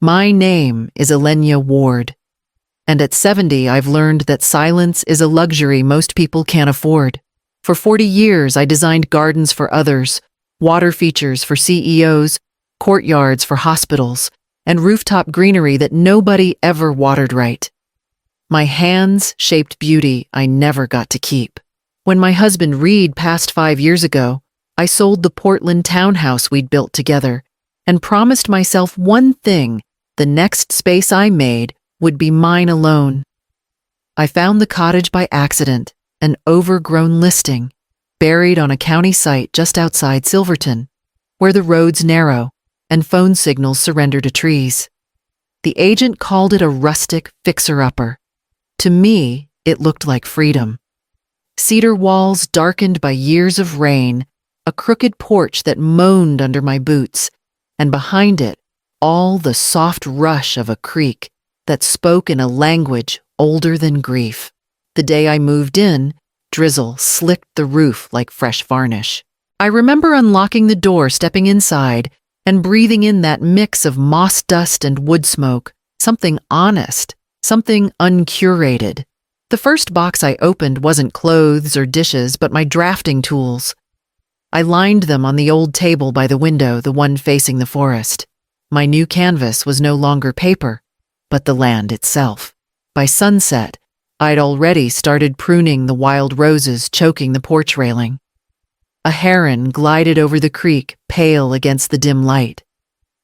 My name is Elenya Ward, and at 70 I've learned that silence is a luxury most people can't afford. For 40 years I designed gardens for others, water features for CEOs, courtyards for hospitals, and rooftop greenery that nobody ever watered right. My hands shaped beauty I never got to keep. When my husband Reed passed 5 years ago, I sold the Portland townhouse we'd built together and promised myself one thing: the next space I made would be mine alone. I found the cottage by accident, an overgrown listing, buried on a county site just outside Silverton, where the roads narrow and phone signals surrender to trees. The agent called it a rustic fixer-upper. To me, it looked like freedom. Cedar walls darkened by years of rain, a crooked porch that moaned under my boots, and behind it, all the soft rush of a creek that spoke in a language older than grief. The day I moved in, drizzle slicked the roof like fresh varnish. I remember unlocking the door, stepping inside, and breathing in that mix of moss dust and wood smoke, something honest, something uncurated. The first box I opened wasn't clothes or dishes, but my drafting tools. I lined them on the old table by the window, the one facing the forest. My new canvas was no longer paper, but the land itself. By sunset, I'd already started pruning the wild roses choking the porch railing. A heron glided over the creek, pale against the dim light.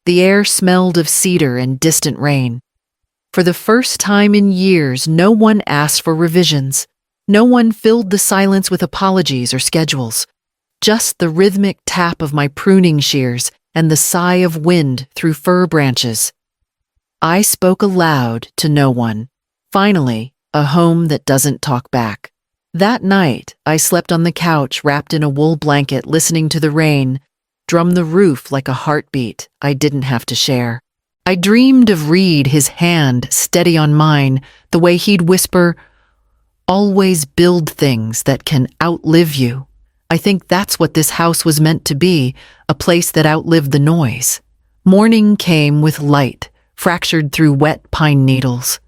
The air smelled of cedar and distant rain. For the first time in years, no one asked for revisions. No one filled the silence with apologies or schedules. Just the rhythmic tap of my pruning shears and the sigh of wind through fir branches. I spoke aloud to no one. Finally, a home that doesn't talk back. That night, I slept on the couch wrapped in a wool blanket, listening to the rain drum the roof like a heartbeat I didn't have to share. I dreamed of Reed, his hand steady on mine, the way he'd whisper, "Always build things that can outlive you." I think that's what this house was meant to be, a place that outlived the noise. Morning came with light, fractured through wet pine needles.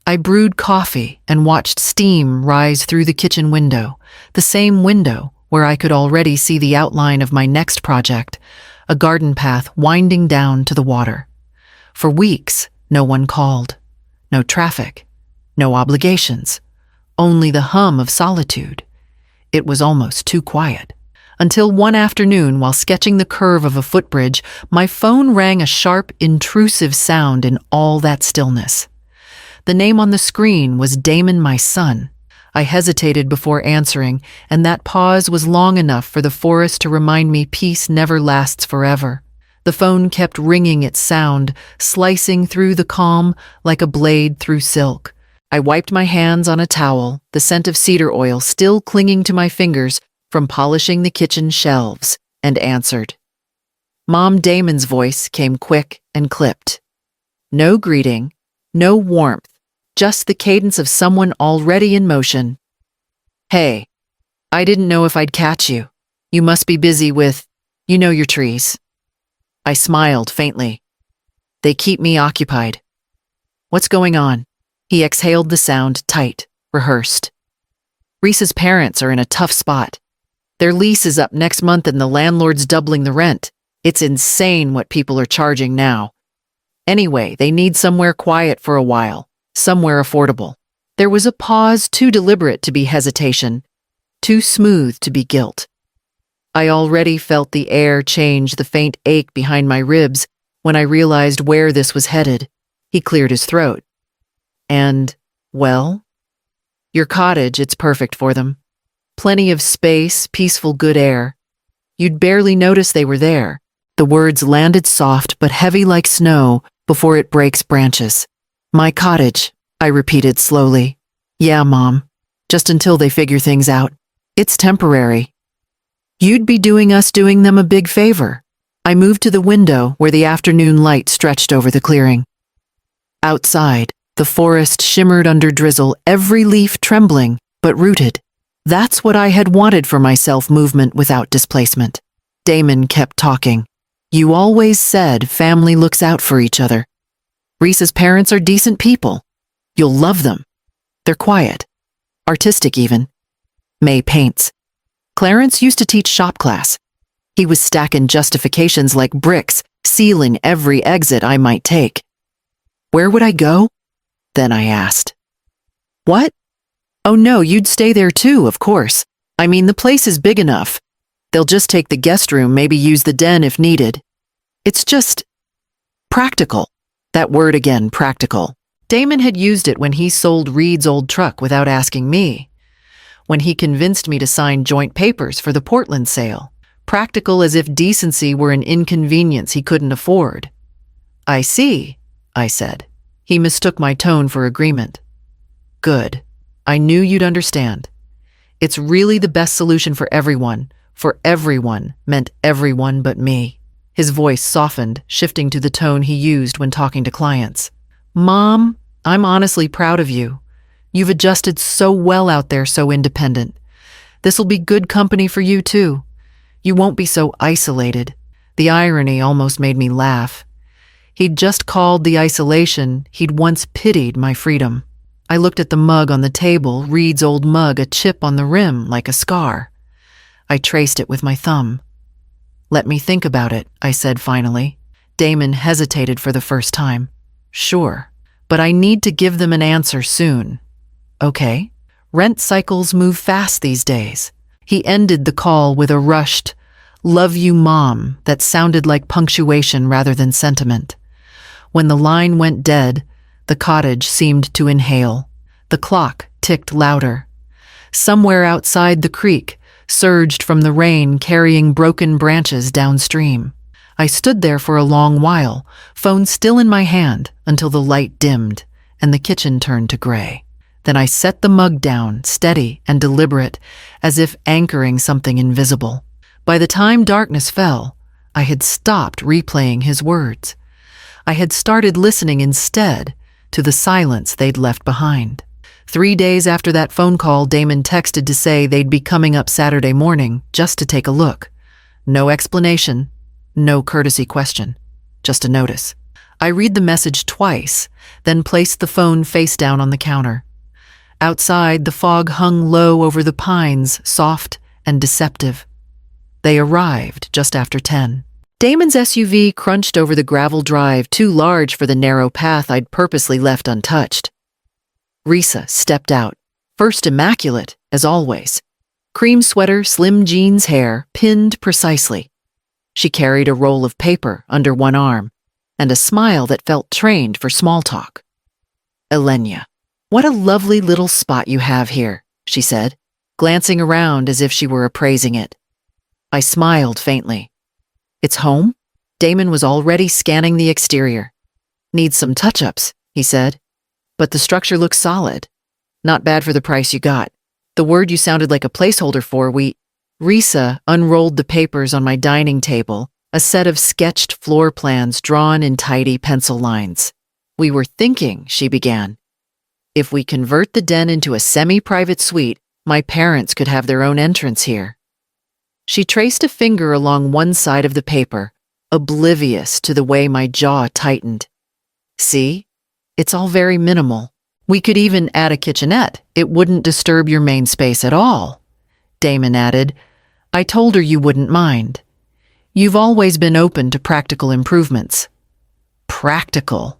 I brewed coffee and watched steam rise through the kitchen window, the same window where I could already see the outline of my next project, a garden path winding down to the water. For weeks, no one called. No traffic, no obligations, only the hum of solitude. It was almost too quiet. Until one afternoon, while sketching the curve of a footbridge, my phone rang, a sharp, intrusive sound in all that stillness. The name on the screen was Damon, my son. I hesitated before answering, and that pause was long enough for the forest to remind me peace never lasts forever. The phone kept ringing its sound, slicing through the calm like a blade through silk. I wiped my hands on a towel, the scent of cedar oil still clinging to my fingers from polishing the kitchen shelves, and answered. Mom Damon's voice came quick and clipped. No greeting, no warmth, just the cadence of someone already in motion. "Hey, I didn't know if I'd catch you. You must be busy with, your trees." I smiled faintly. "They keep me occupied." "What's going on?" He exhaled the sound tight, rehearsed. "Reese's parents are in a tough spot. Their lease is up next month and the landlord's doubling the rent. It's insane what people are charging now. Anyway, they need somewhere quiet for a while, somewhere affordable." There was a pause too deliberate to be hesitation, too smooth to be guilt. I already felt the air change, the faint ache behind my ribs, when I realized where this was headed. He cleared his throat. "And, well? Your cottage, it's perfect for them. Plenty of space, peaceful good air. You'd barely notice they were there." The words landed soft but heavy like snow before it breaks branches. "My cottage," I repeated slowly. "Yeah, Mom. Just until they figure things out. It's temporary. You'd be doing them a big favor." I moved to the window where the afternoon light stretched over the clearing. Outside, the forest shimmered under drizzle, every leaf trembling, but rooted. That's what I had wanted for myself, movement without displacement. Damon kept talking. "You always said family looks out for each other. Reese's parents are decent people. You'll love them. They're quiet. Artistic even. May paints. Clarence used to teach shop class. He was stacking justifications like bricks, sealing every exit I might take. Where would I go? Then I asked. What? Oh no, you'd stay there too, of course. I mean, the place is big enough. They'll just take the guest room, maybe use the den if needed. It's just practical. That word again, practical. Damon had used it when he sold Reed's old truck without asking me. When he convinced me to sign joint papers for the Portland sale. Practical as if decency were an inconvenience he couldn't afford. I see, I said. He mistook my tone for agreement. Good. I knew you'd understand. It's really the best solution for everyone. For everyone meant everyone but me. His voice softened, shifting to the tone he used when talking to clients. Mom, I'm honestly proud of you. You've adjusted so well out there, so independent. This'll be good company for you too. You won't be so isolated. The irony almost made me laugh. He'd just called the isolation he'd once pitied my freedom. I looked at the mug on the table, Reed's old mug, a chip on the rim like a scar. I traced it with my thumb. Let me think about it, I said finally. Damon hesitated for the first time. Sure, but I need to give them an answer soon. Okay. Rent cycles move fast these days. He ended the call with a rushed, "Love you, Mom," that sounded like punctuation rather than sentiment. When the line went dead, the cottage seemed to inhale. The clock ticked louder. Somewhere outside the creek surged from the rain, carrying broken branches downstream. I stood there for a long while, phone still in my hand, until the light dimmed and the kitchen turned to gray. Then I set the mug down, steady and deliberate, as if anchoring something invisible. By the time darkness fell, I had stopped replaying his words. I had started listening instead to the silence they'd left behind. 3 days after that phone call, Damon texted to say they'd be coming up Saturday morning just to take a look. No explanation, no courtesy question, just a notice. I read the message twice, then placed the phone face down on the counter. Outside, the fog hung low over the pines, soft and deceptive. They arrived just after 10. Damon's SUV crunched over the gravel drive, too large for the narrow path I'd purposely left untouched. Risa stepped out, first immaculate, as always. Cream sweater, slim jeans, hair, pinned precisely. She carried a roll of paper under one arm, and a smile that felt trained for small talk. Elenia, what a lovely little spot you have here, she said, glancing around as if she were appraising it. I smiled faintly. It's home? Damon was already scanning the exterior. Needs some touch-ups, he said. But the structure looks solid. Not bad for the price you got. The word you sounded like a placeholder for, Risa unrolled the papers on my dining table, a set of sketched floor plans drawn in tidy pencil lines. We were thinking, she began. If we convert the den into a semi-private suite, my parents could have their own entrance here. She traced a finger along one side of the paper, oblivious to the way my jaw tightened. See? It's all very minimal. We could even add a kitchenette. It wouldn't disturb your main space at all. Damon added, I told her you wouldn't mind. You've always been open to practical improvements. Practical.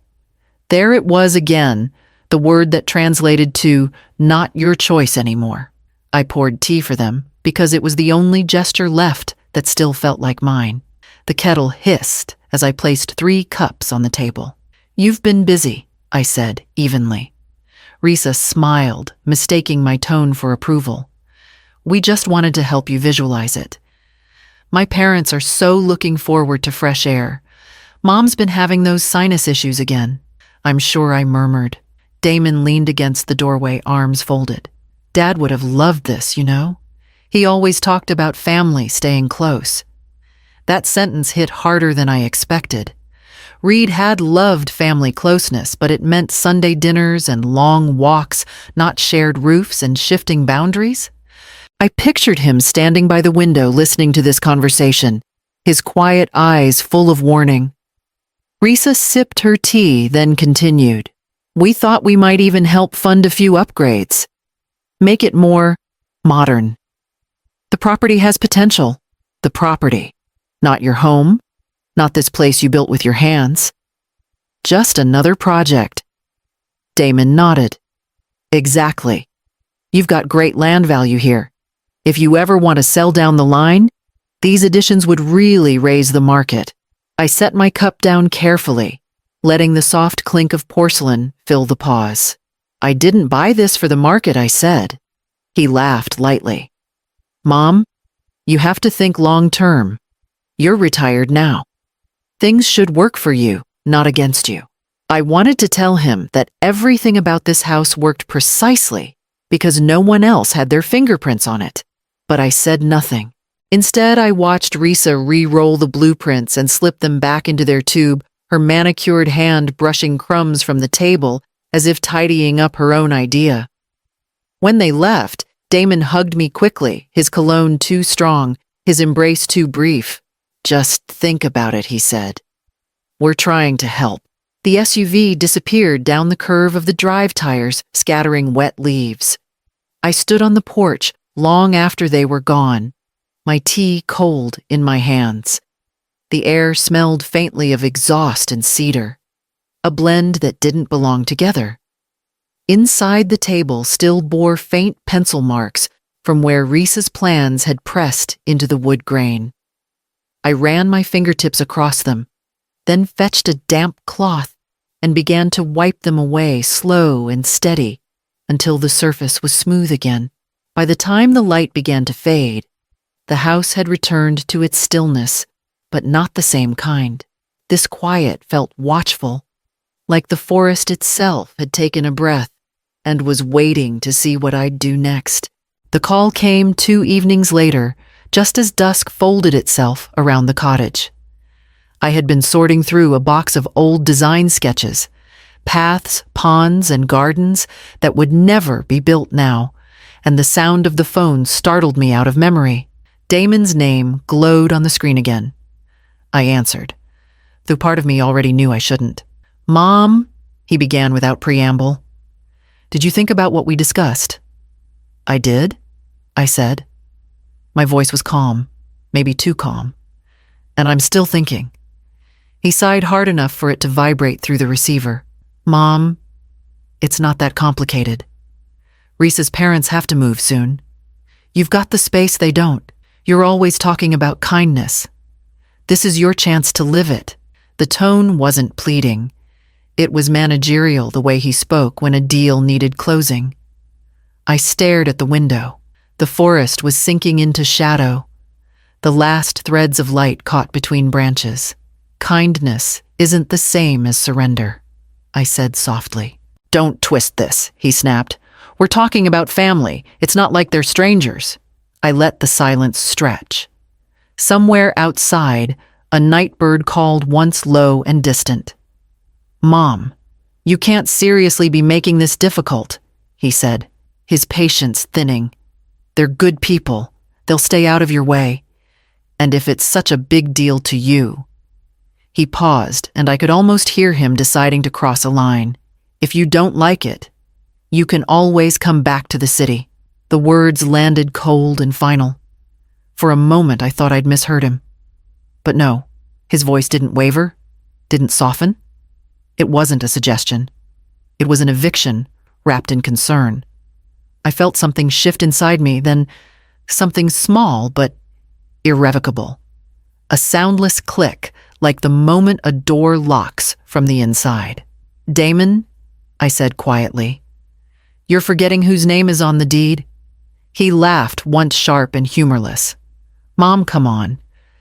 There it was again, the word that translated to not your choice anymore. I poured tea for them because it was the only gesture left that still felt like mine. The kettle hissed as I placed 3 cups on the table. You've been busy, I said evenly. Risa smiled, mistaking my tone for approval. We just wanted to help you visualize it. My parents are so looking forward to fresh air. Mom's been having those sinus issues again. I'm sure I murmured. Damon leaned against the doorway, arms folded. Dad would have loved this, you know? He always talked about family staying close. That sentence hit harder than I expected. Reed had loved family closeness, but it meant Sunday dinners and long walks, not shared roofs and shifting boundaries. I pictured him standing by the window listening to this conversation, his quiet eyes full of warning. Risa sipped her tea, then continued. We thought we might even help fund a few upgrades. Make it more modern. The property has potential. The property. Not your home. Not this place you built with your hands. Just another project. Damon nodded. Exactly. You've got great land value here. If you ever want to sell down the line, these additions would really raise the market. I set my cup down carefully, letting the soft clink of porcelain fill the pause. I didn't buy this for the market, I said. He laughed lightly. Mom, you have to think long term. You're retired now. Things should work for you, not against you. I wanted to tell him that everything about this house worked precisely because no one else had their fingerprints on it. But I said nothing. Instead, I watched Risa re-roll the blueprints and slip them back into their tube, her manicured hand brushing crumbs from the table as if tidying up her own idea. When they left, Damon hugged me quickly, his cologne too strong, his embrace too brief. Just think about it, he said. We're trying to help. The SUV disappeared down the curve of the drive tires, scattering wet leaves. I stood on the porch long after they were gone, my tea cold in my hands. The air smelled faintly of exhaust and cedar, a blend that didn't belong together. Inside the table still bore faint pencil marks from where Risa's plans had pressed into the wood grain. I ran my fingertips across them, then fetched a damp cloth and began to wipe them away slow and steady until the surface was smooth again. By the time the light began to fade, the house had returned to its stillness, but not the same kind. This quiet felt watchful, like the forest itself had taken a breath and was waiting to see what I'd do next. The call came 2 evenings later, just as dusk folded itself around the cottage. I had been sorting through a box of old design sketches, paths, ponds, and gardens that would never be built now, and the sound of the phone startled me out of memory. Damon's name glowed on the screen again. I answered, though part of me already knew I shouldn't. Mom, he began without preamble. Did you think about what we discussed? I did, I said. My voice was calm, maybe too calm. And I'm still thinking. He sighed hard enough for it to vibrate through the receiver. Mom, it's not that complicated. Risa's parents have to move soon. You've got the space they don't. You're always talking about kindness. This is your chance to live it. The tone wasn't pleading. It was managerial the way he spoke when a deal needed closing. I stared at the window. The forest was sinking into shadow, the last threads of light caught between branches. Kindness isn't the same as surrender, I said softly. Don't twist this, he snapped. We're talking about family. It's not like they're strangers. I let the silence stretch. Somewhere outside, a night bird called once low and distant. Mom, you can't seriously be making this difficult, he said, his patience thinning. They're good people. They'll stay out of your way. And if it's such a big deal to you. He paused, and I could almost hear him deciding to cross a line. If you don't like it, you can always come back to the city. The words landed cold and final. For a moment, I thought I'd misheard him. But no, his voice didn't waver, didn't soften. It wasn't a suggestion. It was an eviction wrapped in concern. I felt something shift inside me, then something small but irrevocable. A soundless click, like the moment a door locks from the inside. Damon, I said quietly, you're forgetting whose name is on the deed? He laughed, once sharp and humorless. Mom, come on.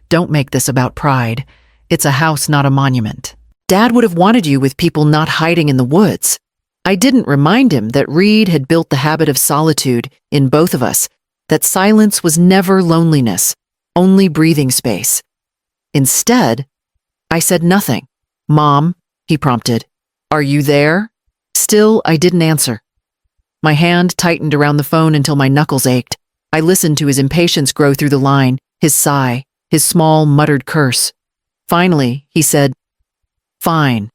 Don't make this about pride. It's a house, not a monument. Dad would have wanted you with people not hiding in the woods. I didn't remind him that Reed had built the habit of solitude in both of us, that silence was never loneliness, only breathing space. Instead, I said nothing. Mom, he prompted, are you there? Still, I didn't answer. My hand tightened around the phone until my knuckles ached. I listened to his impatience grow through the line, his sigh, his small muttered curse. Finally, he said, Fine.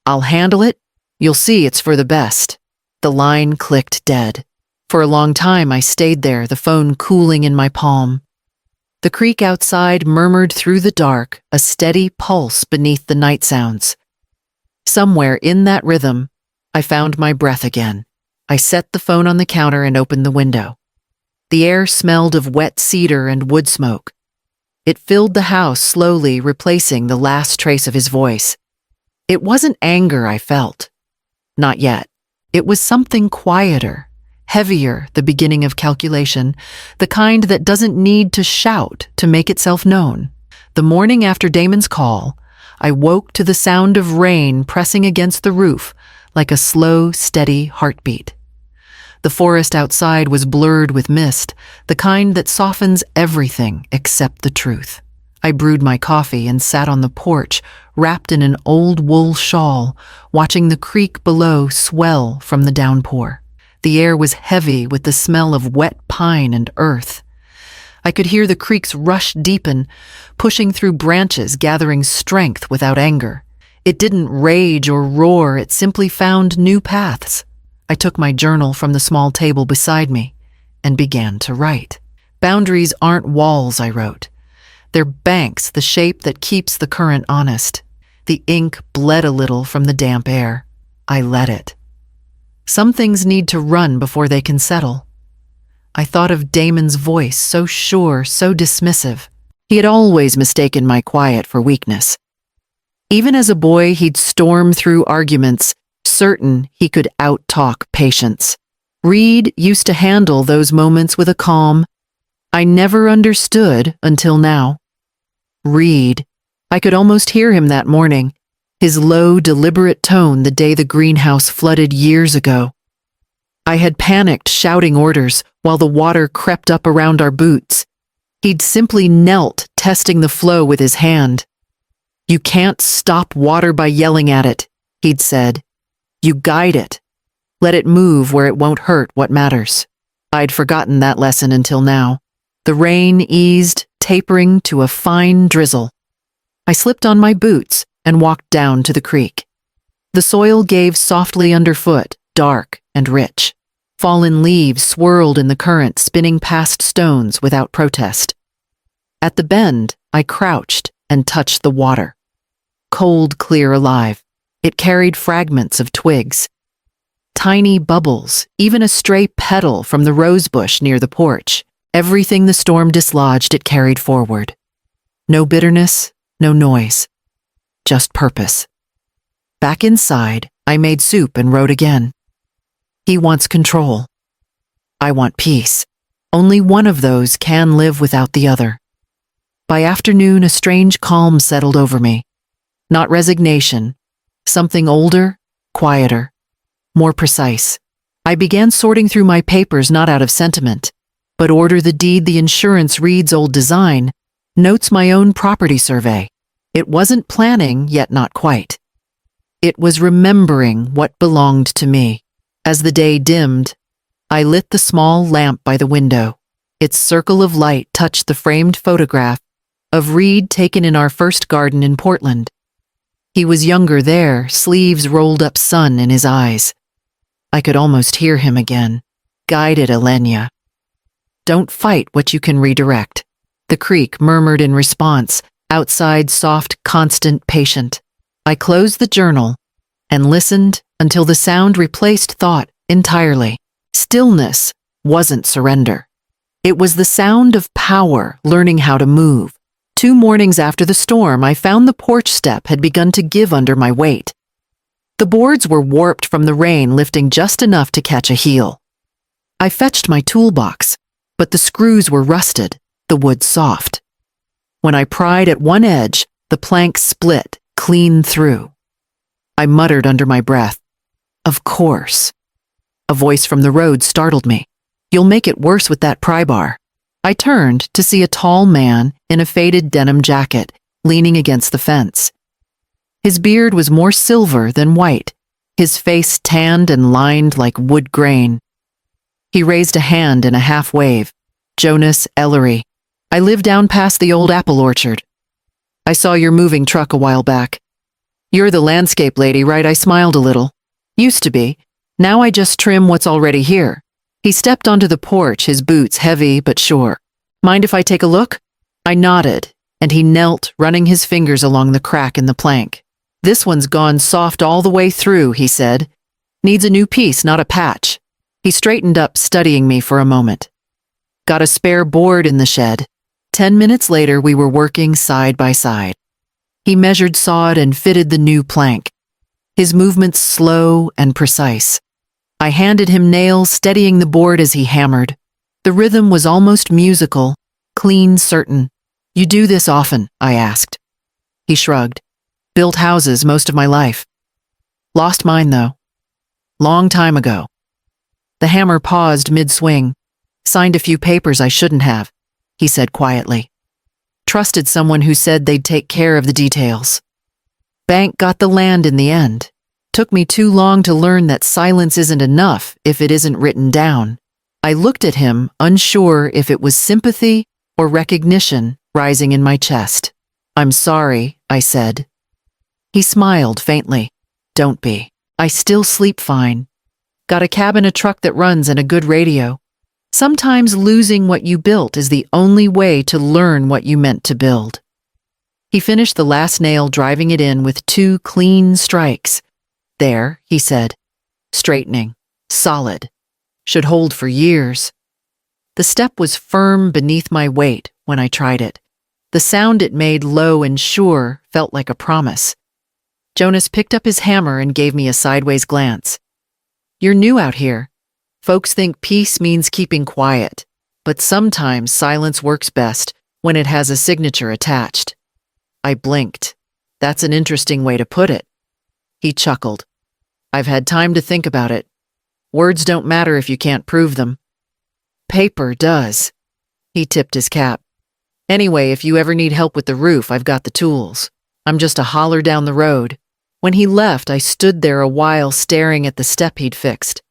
I'll handle it. You'll see it's for the best. The line clicked dead. For a long time I stayed there, the phone cooling in my palm. The creek outside murmured through the dark, a steady pulse beneath the night sounds. Somewhere in that rhythm, I found my breath again. I set the phone on the counter and opened the window. The air smelled of wet cedar and wood smoke. It filled the house slowly, replacing the last trace of his voice. It wasn't anger I felt. Not yet. It was something quieter, heavier, the beginning of calculation, the kind that doesn't need to shout to make itself known. The morning after Damon's call, I woke to the sound of rain pressing against the roof like a slow, steady heartbeat. The forest outside was blurred with mist, the kind that softens everything except the truth. I brewed my coffee and sat on the porch, wrapped in an old wool shawl, watching the creek below swell from the downpour. The air was heavy with the smell of wet pine and earth. I could hear the creek's rush deepen, pushing through branches, gathering strength without anger. It didn't rage or roar, it simply found new paths. I took my journal from the small table beside me and began to write. Boundaries aren't walls, I wrote. They're banks, the shape that keeps the current honest. The ink bled a little from the damp air. I let it. Some things need to run before they can settle. I thought of Damon's voice, so sure, so dismissive. He had always mistaken my quiet for weakness. Even as a boy, he'd storm through arguments, certain he could out-talk patience. Reed used to handle those moments with a calm I never understood until now. Reed. I could almost hear him that morning, his low, deliberate tone the day the greenhouse flooded years ago. I had panicked, shouting orders while the water crept up around our boots. He'd simply knelt, testing the flow with his hand. "You can't stop water by yelling at it," he'd said. "You guide it. Let it move where it won't hurt what matters." I'd forgotten that lesson until now. The rain eased, tapering to a fine drizzle. I slipped on my boots and walked down to the creek. The soil gave softly underfoot, dark and rich. Fallen leaves swirled in the current, spinning past stones without protest. At the bend, I crouched and touched the water. Cold, clear, alive. It carried fragments of twigs. Tiny bubbles, even a stray petal from the rosebush near the porch. Everything the storm dislodged, it carried forward. No bitterness, no noise. Just purpose. Back inside, I made soup and wrote again. He wants control. I want peace. Only one of those can live without the other. By afternoon, a strange calm settled over me. Not resignation. Something older, quieter, more precise. I began sorting through my papers not out of sentiment, but order the deed, the insurance, Reed's old design, notes my own property survey. It wasn't planning, yet not quite. It was remembering what belonged to me. As the day dimmed, I lit the small lamp by the window. Its circle of light touched the framed photograph of Reed taken in our first garden in Portland. He was younger there, sleeves rolled up, sun in his eyes. I could almost hear him again. Guided Elenia. Don't fight what you can redirect. The creek murmured in response, outside, soft, constant, patient. I closed the journal and listened until the sound replaced thought entirely. Stillness wasn't surrender. It was the sound of power learning how to move. 2 mornings after the storm, I found the porch step had begun to give under my weight. The boards were warped from the rain, lifting just enough to catch a heel. I fetched my toolbox, but the screws were rusted, the wood soft. When I pried at one edge, the plank split clean through. I muttered under my breath, "Of course." A voice from the road startled me. "You'll make it worse with that pry bar." I turned to see a tall man in a faded denim jacket leaning against the fence. His beard was more silver than white, his face tanned and lined like wood grain. He raised a hand in a half wave. "Jonas Ellery. I live down past the old apple orchard. I saw your moving truck a while back. You're the landscape lady, right? I smiled a little. Used to be. Now I just trim what's already here. He stepped onto the porch, his boots heavy but sure. Mind if I take a look? I nodded, and he knelt, running his fingers along the crack in the plank. This one's gone soft all the way through, he said. Needs a new piece, not a patch. He straightened up, studying me for a moment. Got a spare board in the shed. 10 minutes later, we were working side by side. He measured sod and fitted the new plank. His movements slow and precise. I handed him nails, steadying the board as he hammered. The rhythm was almost musical, clean, certain. You do this often? I asked. He shrugged. Built houses most of my life. Lost mine, though. Long time ago. The hammer paused mid-swing. Signed a few papers I shouldn't have, he said quietly. Trusted someone who said they'd take care of the details. Bank got the land in the end. Took me too long to learn that silence isn't enough if it isn't written down. I looked at him, unsure if it was sympathy or recognition rising in my chest. I'm sorry, I said. He smiled faintly. Don't be. I still sleep fine. Got a cab and a truck that runs and a good radio. Sometimes losing what you built is the only way to learn what you meant to build. He finished the last nail, driving it in with 2 clean strikes. There, he said. Straightening. Solid. Should hold for years. The step was firm beneath my weight when I tried it. The sound it made, low and sure, felt like a promise. Jonas picked up his hammer and gave me a sideways glance. You're new out here. Folks think peace means keeping quiet, but sometimes silence works best when it has a signature attached. I blinked. That's an interesting way to put it. He chuckled. I've had time to think about it. Words don't matter if you can't prove them. Paper does. He tipped his cap. Anyway, if you ever need help with the roof, I've got the tools. I'm just a holler down the road. When he left, I stood there a while staring at the step he'd fixed.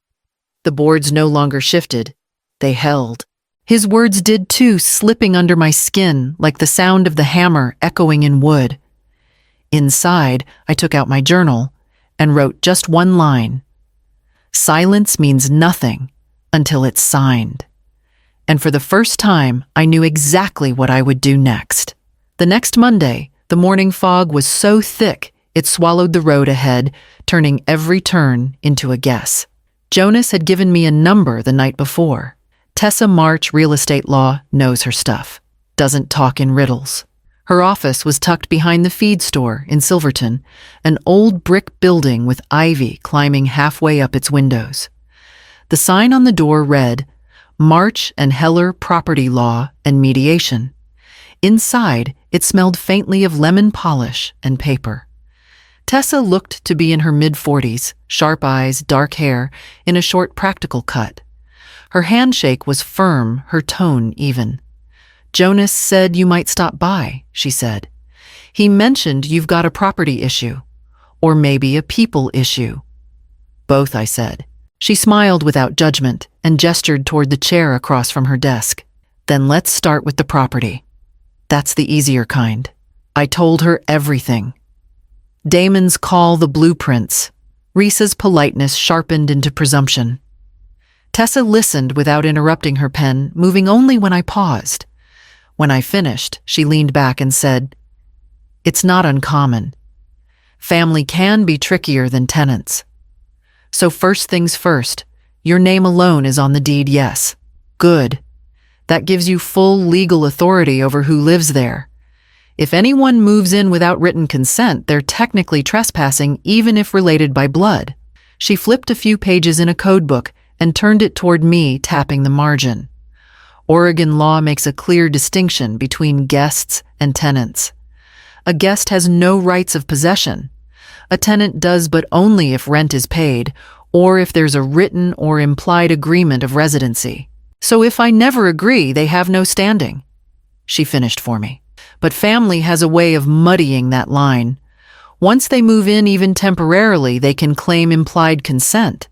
The boards no longer shifted. They held. His words did too, slipping under my skin like the sound of the hammer echoing in wood. Inside, I took out my journal and wrote just one line. Silence means nothing until it's signed. And for the first time, I knew exactly what I would do next. The next Monday, the morning fog was so thick it swallowed the road ahead, turning every turn into a guess. Jonas had given me a number the night before. Tessa March, real estate law, knows her stuff. Doesn't talk in riddles. Her office was tucked behind the feed store in Silverton, an old brick building with ivy climbing halfway up its windows. The sign on the door read, March and Heller Property Law and Mediation. Inside, it smelled faintly of lemon polish and paper. Tessa looked to be in her mid-40s, sharp eyes, dark hair, in a short practical cut. Her handshake was firm, her tone even. Jonas said you might stop by, she said. He mentioned you've got a property issue, or maybe a people issue. Both, I said. She smiled without judgment and gestured toward the chair across from her desk. Then let's start with the property. That's the easier kind. I told her everything. Damon's call, the blueprints. Risa's politeness sharpened into presumption. Tessa listened without interrupting her pen, moving only when I paused. When I finished, she leaned back and said, It's not uncommon. Family can be trickier than tenants. So first things first, your name alone is on the deed, yes. Good. That gives you full legal authority over who lives there. If anyone moves in without written consent, they're technically trespassing, even if related by blood. She flipped a few pages in a code book and turned it toward me, tapping the margin. Oregon law makes a clear distinction between guests and tenants. A guest has no rights of possession. A tenant does, but only if rent is paid, or if there's a written or implied agreement of residency. So if I never agree, they have no standing. She finished for me. But family has a way of muddying that line. Once they move in, even temporarily, they can claim implied consent.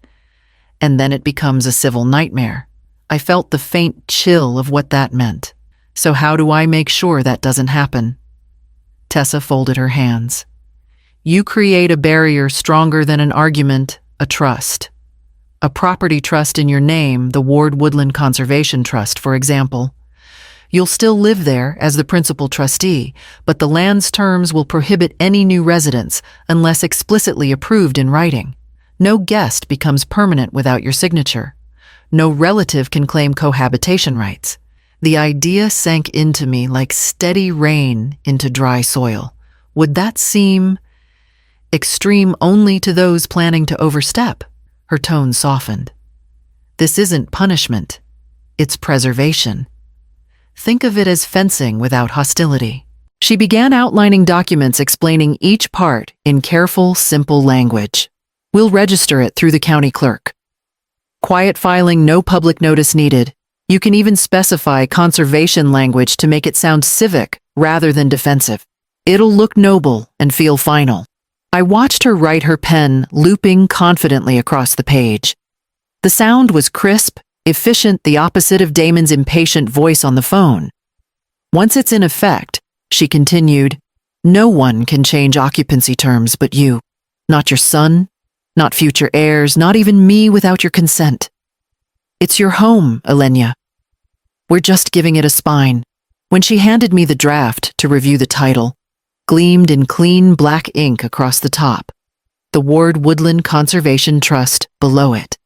And then it becomes a civil nightmare. I felt the faint chill of what that meant. So how do I make sure that doesn't happen? Tessa folded her hands. You create a barrier stronger than an argument, a trust. A property trust in your name, the Ward Woodland Conservation Trust, for example. You'll still live there as the principal trustee, but the land's terms will prohibit any new residents unless explicitly approved in writing. No guest becomes permanent without your signature. No relative can claim cohabitation rights. The idea sank into me like steady rain into dry soil. Would that seem extreme only to those planning to overstep? Her tone softened. This isn't punishment. It's preservation. Think of it as fencing without hostility. She began outlining documents explaining each part in careful, simple language. We'll register it through the county clerk. Quiet filing, no public notice needed. You can even specify conservation language to make it sound civic rather than defensive. It'll look noble and feel final. I watched her write her pen, looping confidently across the page. The sound was crisp, efficient, the opposite of Damon's impatient voice on the phone. Once it's in effect, she continued, no one can change occupancy terms but you. Not your son, not future heirs, not even me without your consent. It's your home, Elenia. We're just giving it a spine. When she handed me the draft to review, the title gleamed in clean black ink across the top. The Ward Woodland Conservation Trust below it.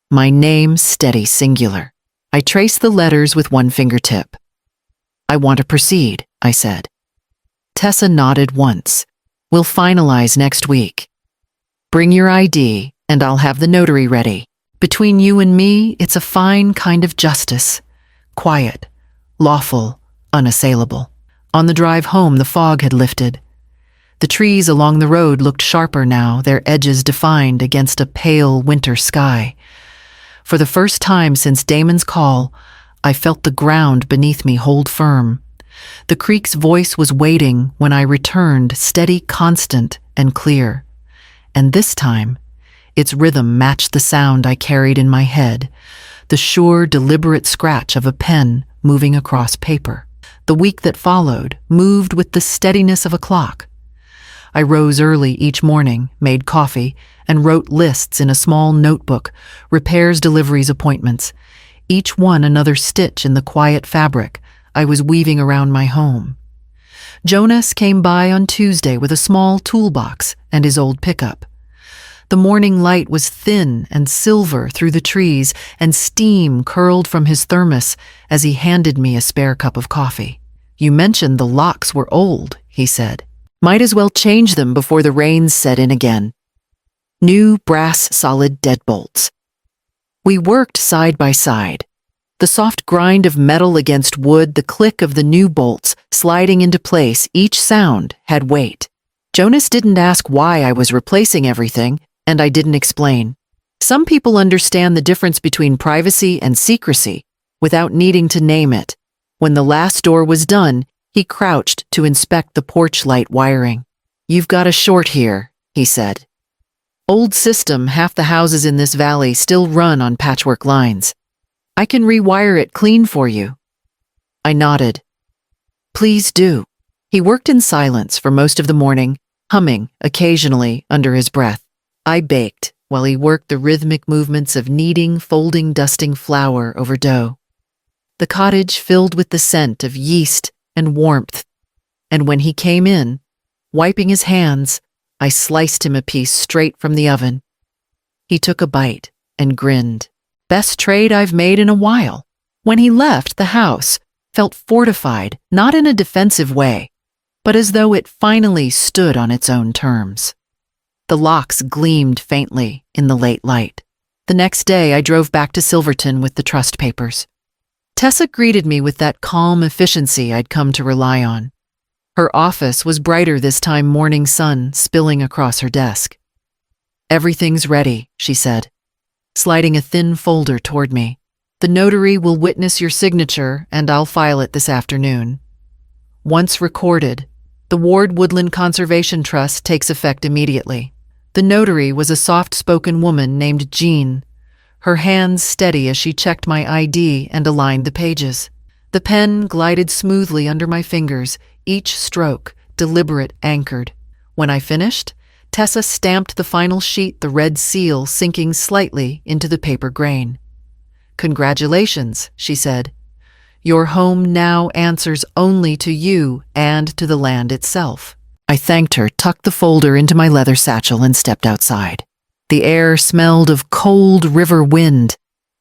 My name steady singular. I traced the letters with one fingertip. I want to proceed, I said. Tessa nodded once. We'll finalize next week. Bring your ID, and I'll have the notary ready. Between you and me, it's a fine kind of justice. Quiet, lawful, unassailable. On the drive home, the fog had lifted. The trees along the road looked sharper now, their edges defined against a pale winter sky. For the first time since Damon's call, I felt the ground beneath me hold firm. The creek's voice was waiting when I returned, steady, constant, and clear. And this time, its rhythm matched the sound I carried in my head, the sure, deliberate scratch of a pen moving across paper. The week that followed moved with the steadiness of a clock. I rose early each morning, made coffee, and wrote lists in a small notebook, repairs, deliveries, appointments, each one another stitch in the quiet fabric I was weaving around my home. Jonas came by on Tuesday with a small toolbox and his old pickup. The morning light was thin and silver through the trees, and steam curled from his thermos as he handed me a spare cup of coffee. You mentioned the locks were old, he said. Might as well change them before the rains set in again. New brass solid deadbolts. We worked side by side. The soft grind of metal against wood, the click of the new bolts sliding into place, each sound had weight. Jonas didn't ask why I was replacing everything, and I didn't explain. Some people understand the difference between privacy and secrecy without needing to name it. When the last door was done, he crouched to inspect the porch light wiring. You've got a short here, he said. Old system, half the houses in this valley still run on patchwork lines. I can rewire it clean for you. I nodded. Please do. He worked in silence for most of the morning, humming occasionally under his breath. I baked while he worked the rhythmic movements of kneading, folding, dusting flour over dough. The cottage filled with the scent of yeast and warmth, and when he came in, wiping his hands, I sliced him a piece straight from the oven. He took a bite and grinned. Best trade I've made in a while. When he left, the house felt fortified, not in a defensive way, but as though it finally stood on its own terms. The locks gleamed faintly in the late light. The next day, I drove back to Silverton with the trust papers. Tessa greeted me with that calm efficiency I'd come to rely on. Her office was brighter this time, morning sun spilling across her desk. Everything's ready, she said, sliding a thin folder toward me. The notary will witness your signature, and I'll file it this afternoon. Once recorded, the Ward Woodland Conservation Trust takes effect immediately. The notary was a soft-spoken woman named Jean, her hands steady as she checked my ID and aligned the pages. The pen glided smoothly under my fingers, each stroke deliberate, anchored. When I finished, Tessa stamped the final sheet, the red seal sinking slightly into the paper grain. "Congratulations," she said. "Your home now answers only to you and to the land itself." I thanked her, tucked the folder into my leather satchel, and stepped outside. The air smelled of cold river wind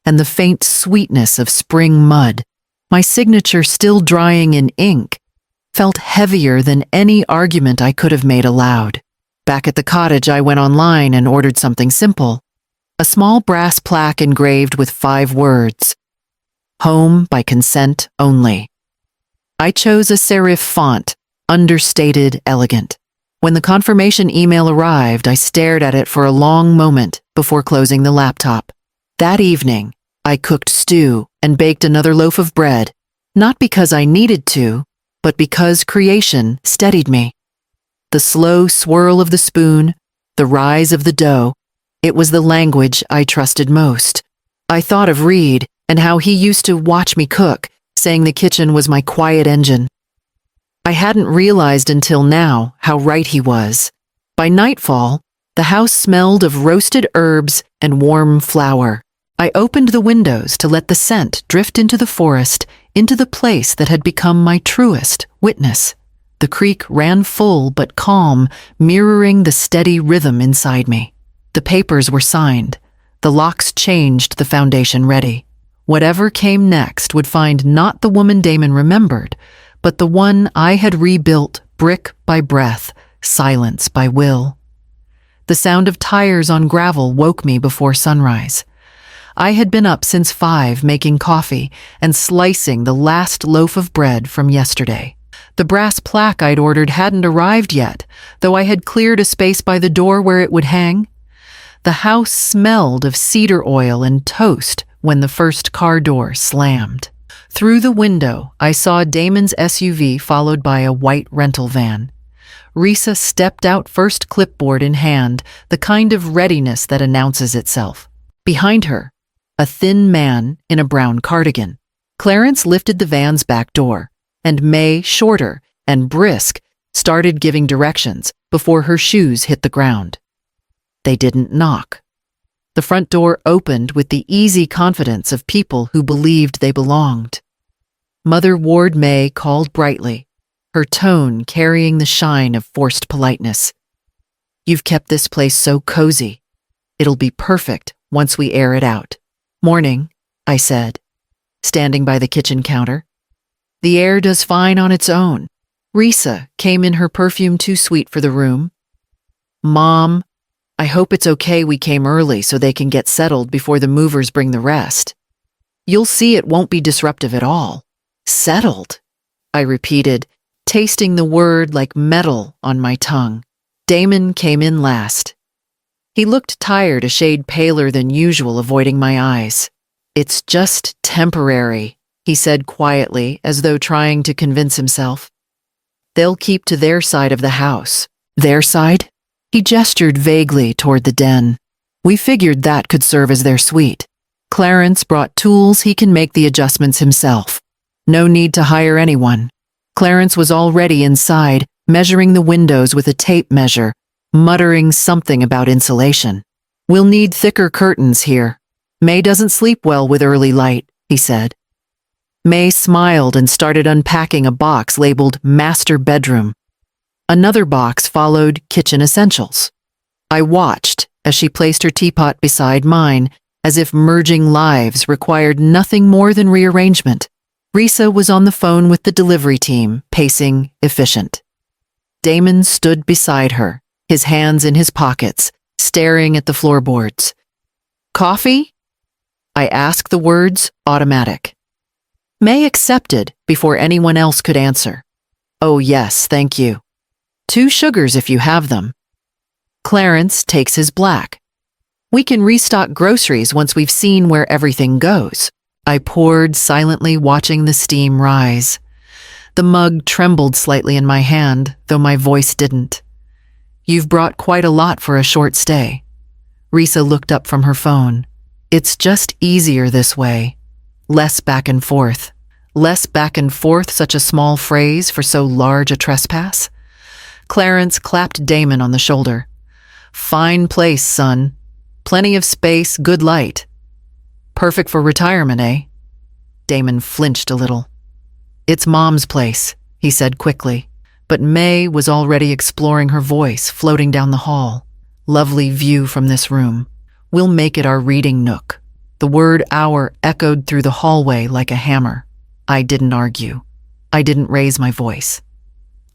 and the faint sweetness of spring mud. My signature, still drying in ink, felt heavier than any argument I could have made aloud. Back at the cottage, I went online and ordered something simple. A small brass plaque engraved with 5 words. "Home by consent only." I chose a serif font, understated, elegant. When the confirmation email arrived, I stared at it for a long moment before closing the laptop. That evening, I cooked stew and baked another loaf of bread, not because I needed to, but because creation steadied me. The slow swirl of the spoon, the rise of the dough, it was the language I trusted most. I thought of Reed and how he used to watch me cook, saying the kitchen was my quiet engine. I hadn't realized until now how right he was. By nightfall, the house smelled of roasted herbs and warm flour. I opened the windows to let the scent drift into the forest, into the place that had become my truest witness. The creek ran full but calm, mirroring the steady rhythm inside me. The papers were signed. The locks changed, the foundation ready. Whatever came next would find not the woman Damon remembered, but the one I had rebuilt brick by breath, silence by will. The sound of tires on gravel woke me before sunrise. I had been up since 5 making coffee and slicing the last loaf of bread from yesterday. The brass plaque I'd ordered hadn't arrived yet, though I had cleared a space by the door where it would hang. The house smelled of cedar oil and toast when the first car door slammed. Through the window, I saw Damon's SUV followed by a white rental van. Risa stepped out first, clipboard in hand, the kind of readiness that announces itself. Behind her, a thin man in a brown cardigan. Clarence lifted the van's back door, and May, shorter and brisk, started giving directions before her shoes hit the ground. They didn't knock. The front door opened with the easy confidence of people who believed they belonged. Mother Ward May called brightly, her tone carrying the shine of forced politeness. "You've kept this place so cozy. It'll be perfect once we air it out." "Morning," I said, standing by the kitchen counter. "The air does fine on its own." Risa came in, her perfume too sweet for the room. "Mom, I hope it's okay we came early so they can get settled before the movers bring the rest. You'll see it won't be disruptive at all." "Settled," I repeated, tasting the word like metal on my tongue. Damon came in last. He looked tired, a shade paler than usual, avoiding my eyes. "It's just temporary," he said quietly, as though trying to convince himself. "They'll keep to their side of the house." "Their side?" He gestured vaguely toward the den. "We figured that could serve as their suite. Clarence brought tools, he can make the adjustments himself. No need to hire anyone." Clarence was already inside, measuring the windows with a tape measure, muttering something about insulation. "We'll need thicker curtains here. May doesn't sleep well with early light," he said. May smiled and started unpacking a box labeled Master Bedroom. Another box followed Kitchen Essentials. I watched as she placed her teapot beside mine, as if merging lives required nothing more than rearrangement. Risa was on the phone with the delivery team, pacing efficient. Damon stood beside her, his hands in his pockets, staring at the floorboards. "Coffee?" I asked, the words automatic. May accepted before anyone else could answer. "Oh yes, thank you. 2 sugars if you have them." Clarence takes his black. "We can restock groceries once we've seen where everything goes." I poured silently, watching the steam rise. The mug trembled slightly in my hand, though my voice didn't. "You've brought quite a lot for a short stay." Risa looked up from her phone. "It's just easier this way. Less back and forth." Less back and forth, such a small phrase for so large a trespass. Clarence clapped Damon on the shoulder. Fine place, son. Plenty of space, good light. Perfect for retirement, eh? Damon flinched a little. It's Mom's place, he said quickly, but May was already exploring her voice, floating down the hall. Lovely view from this room. We'll make it our reading nook. The word our echoed through the hallway like a hammer. I didn't argue. I didn't raise my voice.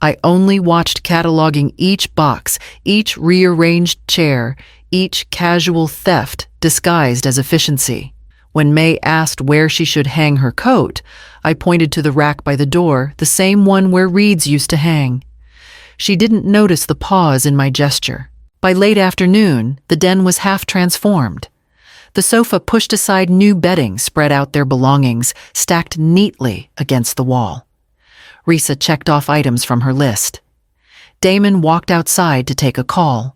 I only watched cataloging each box, each rearranged chair, each casual theft disguised as efficiency. When May asked where she should hang her coat, I pointed to the rack by the door, the same one where Reed's used to hang. She didn't notice the pause in my gesture. By late afternoon, the den was half transformed. The sofa pushed aside new bedding, spread out their belongings, stacked neatly against the wall. Risa checked off items from her list. Damon walked outside to take a call,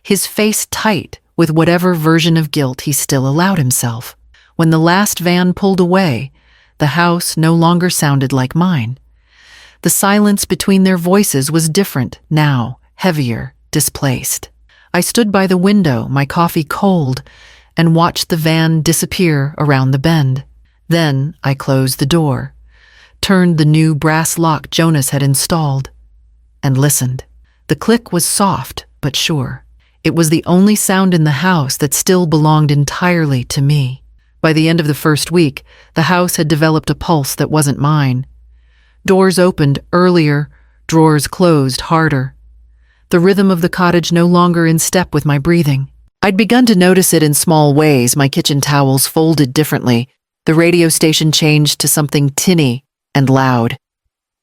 his face tight with whatever version of guilt he still allowed himself. When the last van pulled away, the house no longer sounded like mine. The silence between their voices was different now, heavier, displaced. I stood by the window, my coffee cold, and watched the van disappear around the bend. Then I closed the door, turned the new brass lock Jonas had installed, and listened. The click was soft but sure. It was the only sound in the house that still belonged entirely to me. By the end of the first week, the house had developed a pulse that wasn't mine. Doors opened earlier, drawers closed harder. The rhythm of the cottage no longer in step with my breathing. I'd begun to notice it in small ways. My kitchen towels folded differently. The radio station changed to something tinny and loud.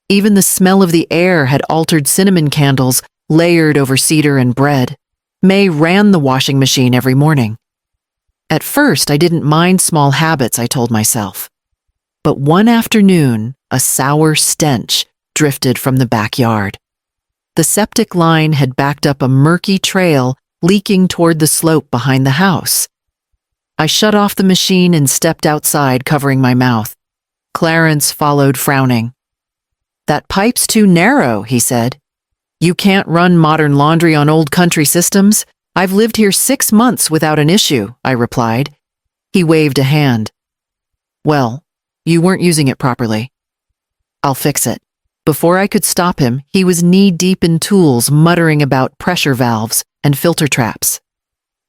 Even the smell of the air had altered. Cinnamon candles layered over cedar and bread. May ran the washing machine every morning. At first, I didn't mind small habits, I told myself. But one afternoon, a sour stench drifted from the backyard. The septic line had backed up a murky trail leaking toward the slope behind the house. I shut off the machine and stepped outside, covering my mouth. Clarence followed, frowning. "That pipe's too narrow," he said. "You can't run modern laundry on old country systems." "I've lived here 6 months without an issue," I replied. He waved a hand. "Well, you weren't using it properly. I'll fix it." Before I could stop him, he was knee-deep in tools, muttering about pressure valves and filter traps.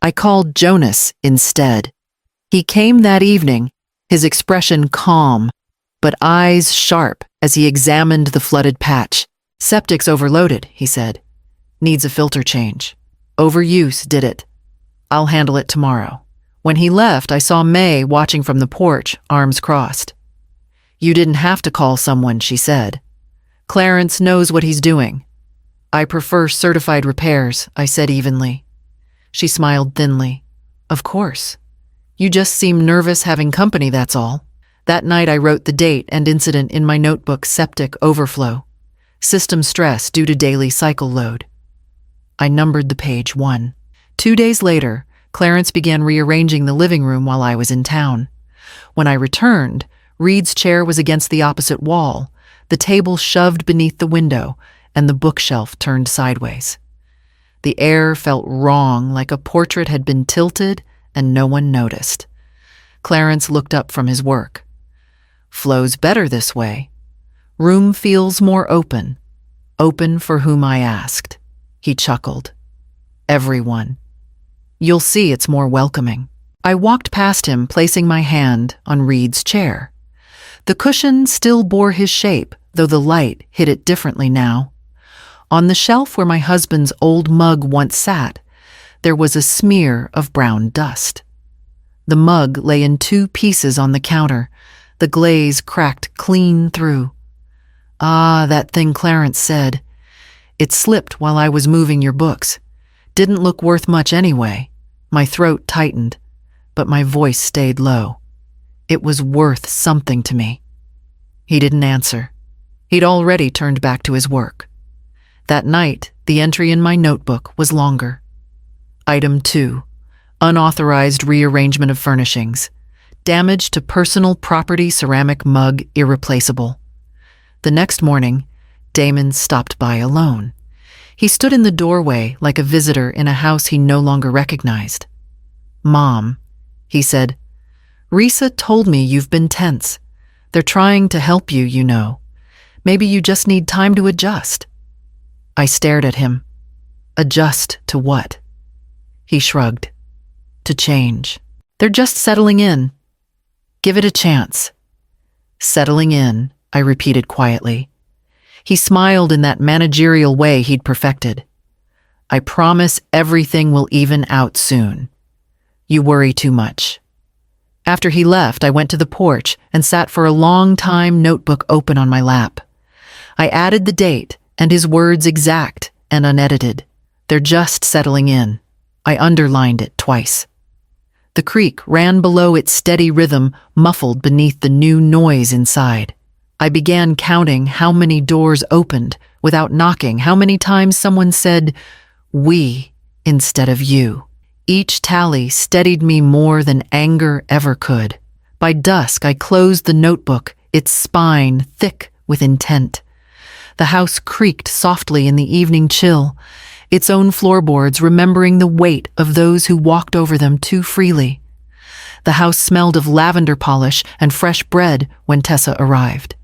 I called Jonas instead. He came that evening, his expression calm, but eyes sharp as he examined the flooded patch. "Septic's overloaded," he said. "Needs a filter change. Overuse did it. I'll handle it tomorrow." When he left, I saw May watching from the porch, arms crossed. "You didn't have to call someone," she said. "Clarence knows what he's doing." "I prefer certified repairs," I said evenly. She smiled thinly. "Of course. You just seem nervous having company, that's all." That night I wrote the date and incident in my notebook: septic overflow. System stress due to daily cycle load. I numbered the page 1. 2 days later, Clarence began rearranging the living room while I was in town. When I returned, Reed's chair was against the opposite wall, the table shoved beneath the window, and the bookshelf turned sideways. The air felt wrong, like a portrait had been tilted and no one noticed. Clarence looked up from his work. "Flows better this way. Room feels more open. Open for whom I asked." He chuckled. "Everyone. You'll see it's more welcoming." I walked past him, placing my hand on Reed's chair. The cushion still bore his shape, though the light hit it differently now. On the shelf where my husband's old mug once sat, there was a smear of brown dust. The mug lay in 2 pieces on the counter, the glaze cracked clean through. "Ah, that thing Clarence said. It slipped while I was moving your books. Didn't look worth much anyway." My throat tightened, but my voice stayed low. It was worth something to me. He didn't answer. He'd already turned back to his work. That night, the entry in my notebook was longer. Item 2. Unauthorized rearrangement of furnishings. Damage to personal property ceramic mug irreplaceable. The next morning, Damon stopped by alone. He stood in the doorway like a visitor in a house he no longer recognized. "Mom," he said, "Risa told me you've been tense. They're trying to help you, you know. Maybe you just need time to adjust." I stared at him. Adjust to what? He shrugged. To change. They're just settling in. Give it a chance. Settling in, I repeated quietly. He smiled in that managerial way he'd perfected. I promise everything will even out soon. You worry too much. After he left, I went to the porch and sat for a long time, notebook open on my lap. I added the date and his words exact and unedited. They're just settling in. I underlined it twice. The creak ran below its steady rhythm, muffled beneath the new noise inside. I began counting how many doors opened without knocking, how many times someone said, "we," instead of "you." Each tally steadied me more than anger ever could. By dusk, I closed the notebook, its spine thick with intent. The house creaked softly in the evening chill, its own floorboards remembering the weight of those who walked over them too freely. The house smelled of lavender polish and fresh bread when Tessa arrived.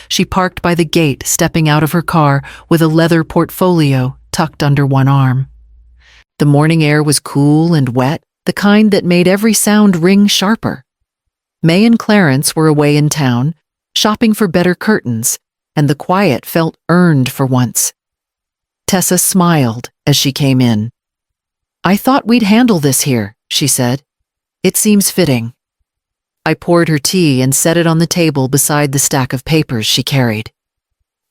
She parked by the gate, stepping out of her car with a leather portfolio tucked under one arm. The morning air was cool and wet, the kind that made every sound ring sharper. May and Clarence were away in town, shopping for better curtains, and the quiet felt earned for once. Tessa smiled as she came in. "I thought we'd handle this here," she said. "It seems fitting." I poured her tea and set it on the table beside the stack of papers she carried.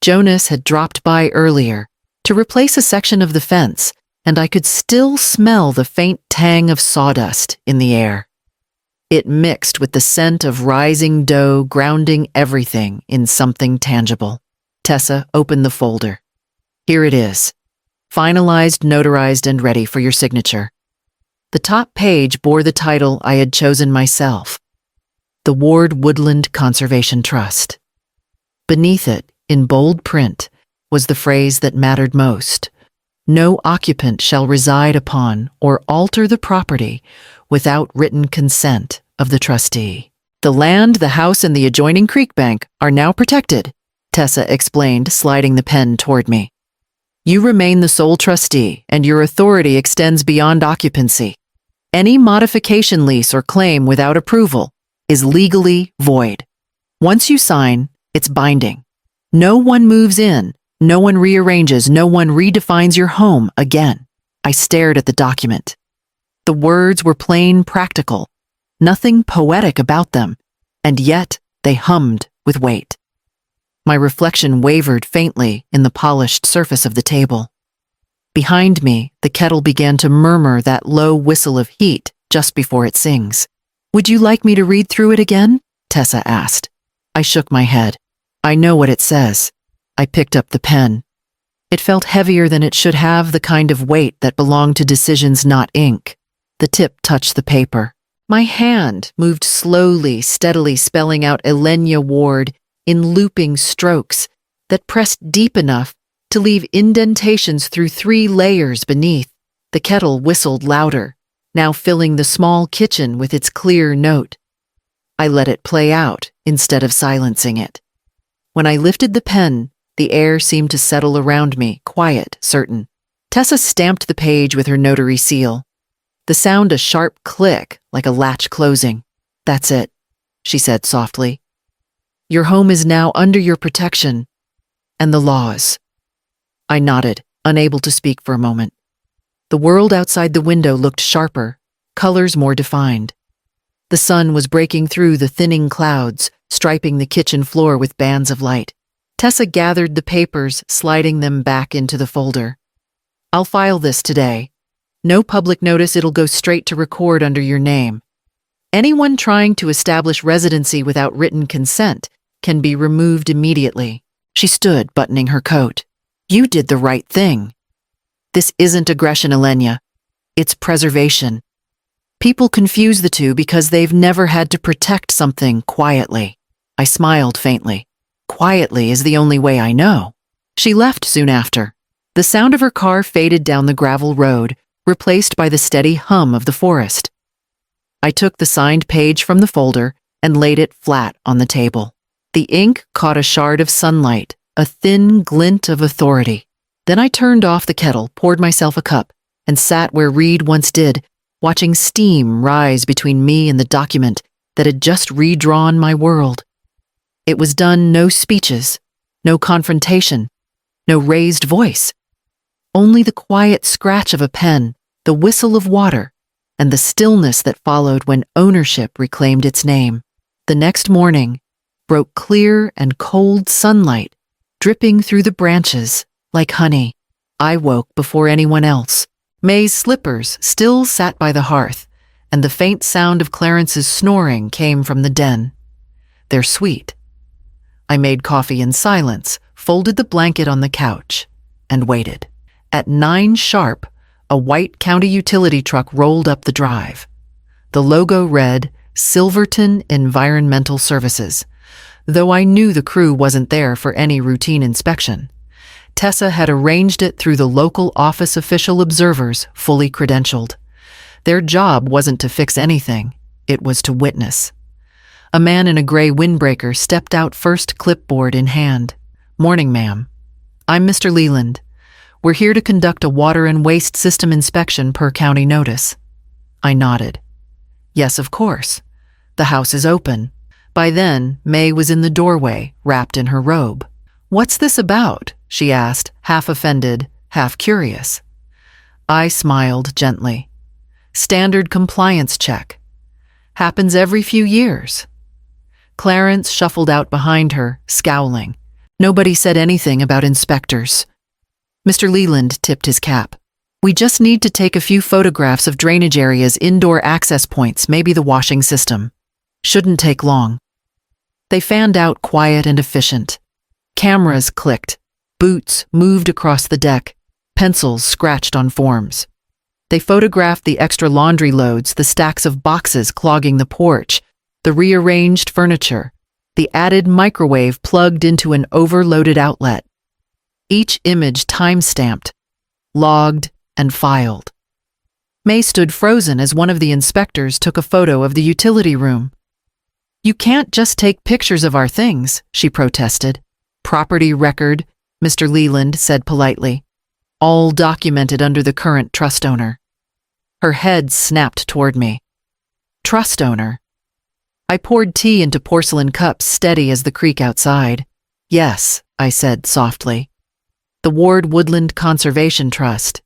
Jonas had dropped by earlier to replace a section of the fence, and I could still smell the faint tang of sawdust in the air. It mixed with the scent of rising dough, grounding everything in something tangible. Tessa opened the folder. "Here it is. Finalized, notarized, and ready for your signature." The top page bore the title I had chosen myself, the Ward Woodland Conservation Trust. Beneath it, in bold print, was the phrase that mattered most. No occupant shall reside upon or alter the property without written consent of the trustee. "The land, the house, and the adjoining creek bank are now protected," Tessa explained, sliding the pen toward me. "You remain the sole trustee, and your authority extends beyond occupancy. Any modification, lease, or claim without approval is legally void. Once you sign, it's binding. No one moves in, no one rearranges, no one redefines your home again." I stared at the document. The words were plain practical, nothing poetic about them, and yet they hummed with weight. My reflection wavered faintly in the polished surface of the table. Behind me, the kettle began to murmur that low whistle of heat just before it sings. "Would you like me to read through it again?" Tessa asked. I shook my head. "I know what it says." I picked up the pen. It felt heavier than it should have, the kind of weight that belonged to decisions, not ink. The tip touched the paper. My hand moved slowly, steadily, spelling out Elenia Ward in looping strokes that pressed deep enough to leave indentations through 3 layers beneath. The kettle whistled louder, now filling the small kitchen with its clear note. I let it play out instead of silencing it. When I lifted the pen, the air seemed to settle around me, quiet, certain. Tessa stamped the page with her notary seal. The sound a sharp click, like a latch closing. "That's it," she said softly. "Your home is now under your protection and the laws." I nodded, unable to speak for a moment. The world outside the window looked sharper, colors more defined. The sun was breaking through the thinning clouds, striping the kitchen floor with bands of light. Tessa gathered the papers, sliding them back into the folder. "I'll file this today. No public notice, it'll go straight to record under your name. Anyone trying to establish residency without written consent can be removed immediately." She stood, buttoning her coat. "You did the right thing. This isn't aggression, Elenia. It's preservation. People confuse the two because they've never had to protect something quietly." I smiled faintly. "Quietly is the only way I know." She left soon after. The sound of her car faded down the gravel road, replaced by the steady hum of the forest. I took the signed page from the folder and laid it flat on the table. The ink caught a shard of sunlight, a thin glint of authority. Then I turned off the kettle, poured myself a cup, and sat where Reed once did, watching steam rise between me and the document that had just redrawn my world. It was done no speeches, no confrontation, no raised voice. Only the quiet scratch of a pen, the whistle of water, and the stillness that followed when ownership reclaimed its name. The next morning broke clear and cold sunlight, dripping through the branches like honey. I woke before anyone else. May's slippers still sat by the hearth, and the faint sound of Clarence's snoring came from the den. They're sweet. I made coffee in silence, folded the blanket on the couch, and waited. At 9 sharp, a white county utility truck rolled up the drive. The logo read, Silverton Environmental Services, though I knew the crew wasn't there for any routine inspection. Tessa had arranged it through the local office official observers, fully credentialed. Their job wasn't to fix anything, it was to witness. A man in a gray windbreaker stepped out first, clipboard in hand. "Morning, ma'am. I'm Mr. Leland. We're here to conduct a water and waste system inspection per county notice." I nodded. "Yes, of course. The house is open." By then, May was in the doorway, wrapped in her robe. "What's this about?" she asked, half offended, half curious. I smiled gently. "Standard compliance check. Happens every few years." Clarence shuffled out behind her, scowling. Nobody said anything about inspectors. Mr. Leland tipped his cap. "We just need to take a few photographs of drainage areas, indoor access points, maybe the washing system. Shouldn't take long." They fanned out quiet and efficient. Cameras clicked. Boots moved across the deck. Pencils scratched on forms. They photographed the extra laundry loads, the stacks of boxes clogging the porch, the rearranged furniture, the added microwave plugged into an overloaded outlet. Each image time-stamped, logged, and filed. May stood frozen as one of the inspectors took a photo of the utility room. "You can't just take pictures of our things," she protested. "Property record," Mr. Leland said politely. "All documented under the current trust owner." Her head snapped toward me. "Trust owner?" I poured tea into porcelain cups, steady as the creek outside. "Yes," I said softly. "The Ward Woodland Conservation Trust.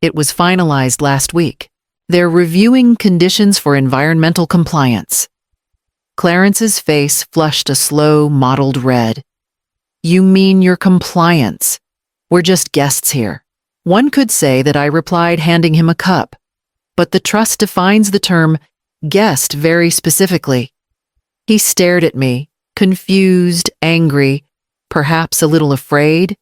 It was finalized last week. They're reviewing conditions for environmental compliance." Clarence's face flushed a slow, mottled red. "You mean your compliance? We're just guests here." One could say that I replied, handing him a cup. But the trust defines the term guest very specifically. He stared at me, confused, angry, perhaps a little afraid.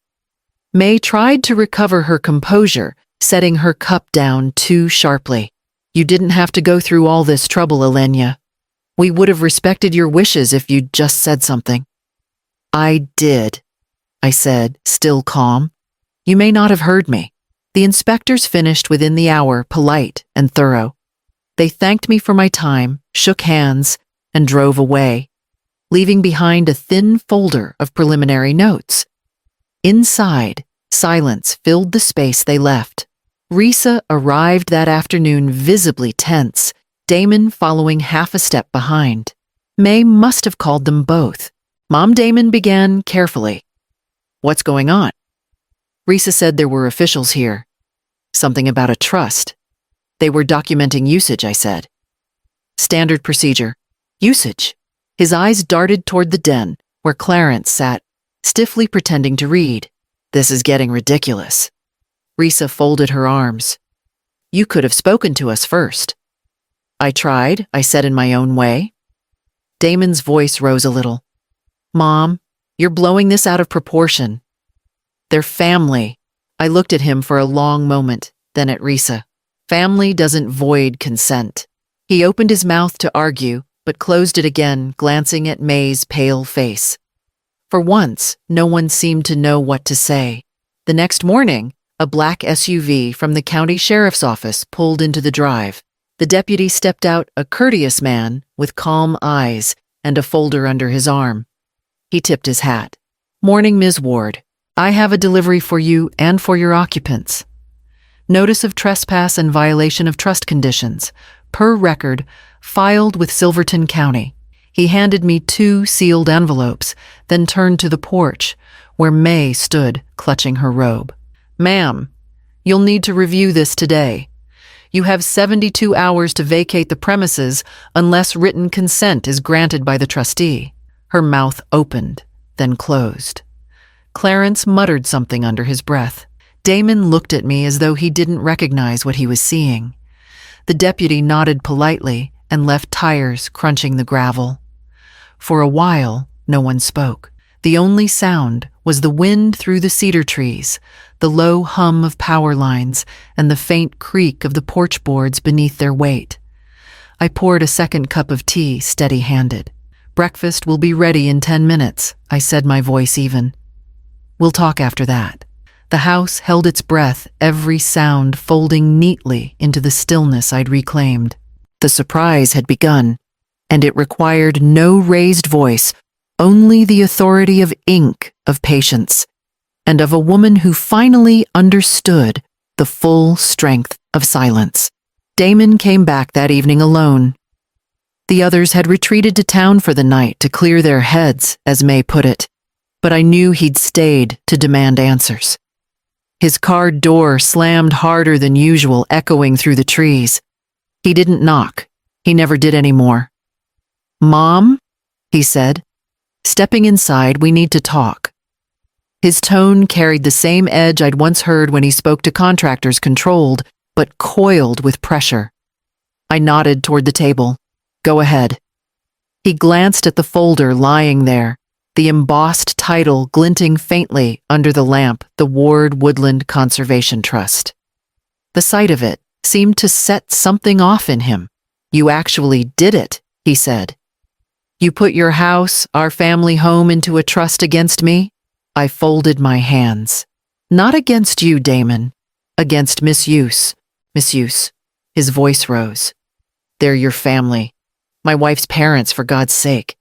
May tried to recover her composure, setting her cup down too sharply. "You didn't have to go through all this trouble, Elenia. We would have respected your wishes if you'd just said something." "I did," I said, still calm. "You may not have heard me." The inspectors finished within the hour, polite and thorough. They thanked me for my time, shook hands, and drove away, leaving behind a thin folder of preliminary notes. Inside, silence filled the space they left. Risa arrived that afternoon visibly tense, Damon following half a step behind. May must have called them both. Mom Damon began carefully. "What's going on?" Risa said there were officials here. "Something about a trust." "They were documenting usage," I said. "Standard procedure. Usage." His eyes darted toward the den, where Clarence sat, stiffly pretending to read. "This is getting ridiculous." Risa folded her arms. "You could have spoken to us first." "I tried," I said in my own way. Damon's voice rose a little. "Mom, you're blowing this out of proportion. They're family." I looked at him for a long moment, then at Risa. "Family doesn't void consent." He opened his mouth to argue, but closed it again, glancing at May's pale face. For once, no one seemed to know what to say. The next morning, A black SUV from the county sheriff's office pulled into the drive. The deputy stepped out, a courteous man with calm eyes and a folder under his arm. He tipped his hat. "Morning, Ms. Ward. I have a delivery for you and for your occupants. Notice of trespass and violation of trust conditions, per record, filed with Silverton County." He handed me 2 sealed envelopes, then turned to the porch, where May stood, clutching her robe. "Ma'am, you'll need to review this today. You have 72 hours to vacate the premises unless written consent is granted by the trustee." Her mouth opened, then closed. Clarence muttered something under his breath. Damon looked at me as though he didn't recognize what he was seeing. The deputy nodded politely and left tires crunching the gravel. For a while, no one spoke. The only sound was the wind through the cedar trees, the low hum of power lines, and the faint creak of the porch boards beneath their weight. I poured a second cup of tea, steady-handed. "Breakfast will be ready in 10 minutes, I said, my voice even. "We'll talk after that." The house held its breath, every sound folding neatly into the stillness I'd reclaimed. The surprise had begun, and it required no raised voice, only the authority of ink, of patience, and of a woman who finally understood the full strength of silence. Damon came back that evening alone. The others had retreated to town for the night to clear their heads, as May put it, but I knew he'd stayed to demand answers. His car door slammed harder than usual, echoing through the trees. He didn't knock. He never did anymore. "Mom," he said. "Stepping inside, we need to talk." His tone carried the same edge I'd once heard when he spoke to contractors, controlled, but coiled with pressure. I nodded toward the table. "Go ahead." He glanced at the folder lying there, the embossed title glinting faintly under the lamp, the Ward Woodland Conservation Trust. The sight of it seemed to set something off in him. "You actually did it," he said. "You put your house, our family home, into a trust against me?" I folded my hands. "Not against you, Damon. Against misuse." "Misuse." His voice rose. "They're your family. My wife's parents, for God's sake.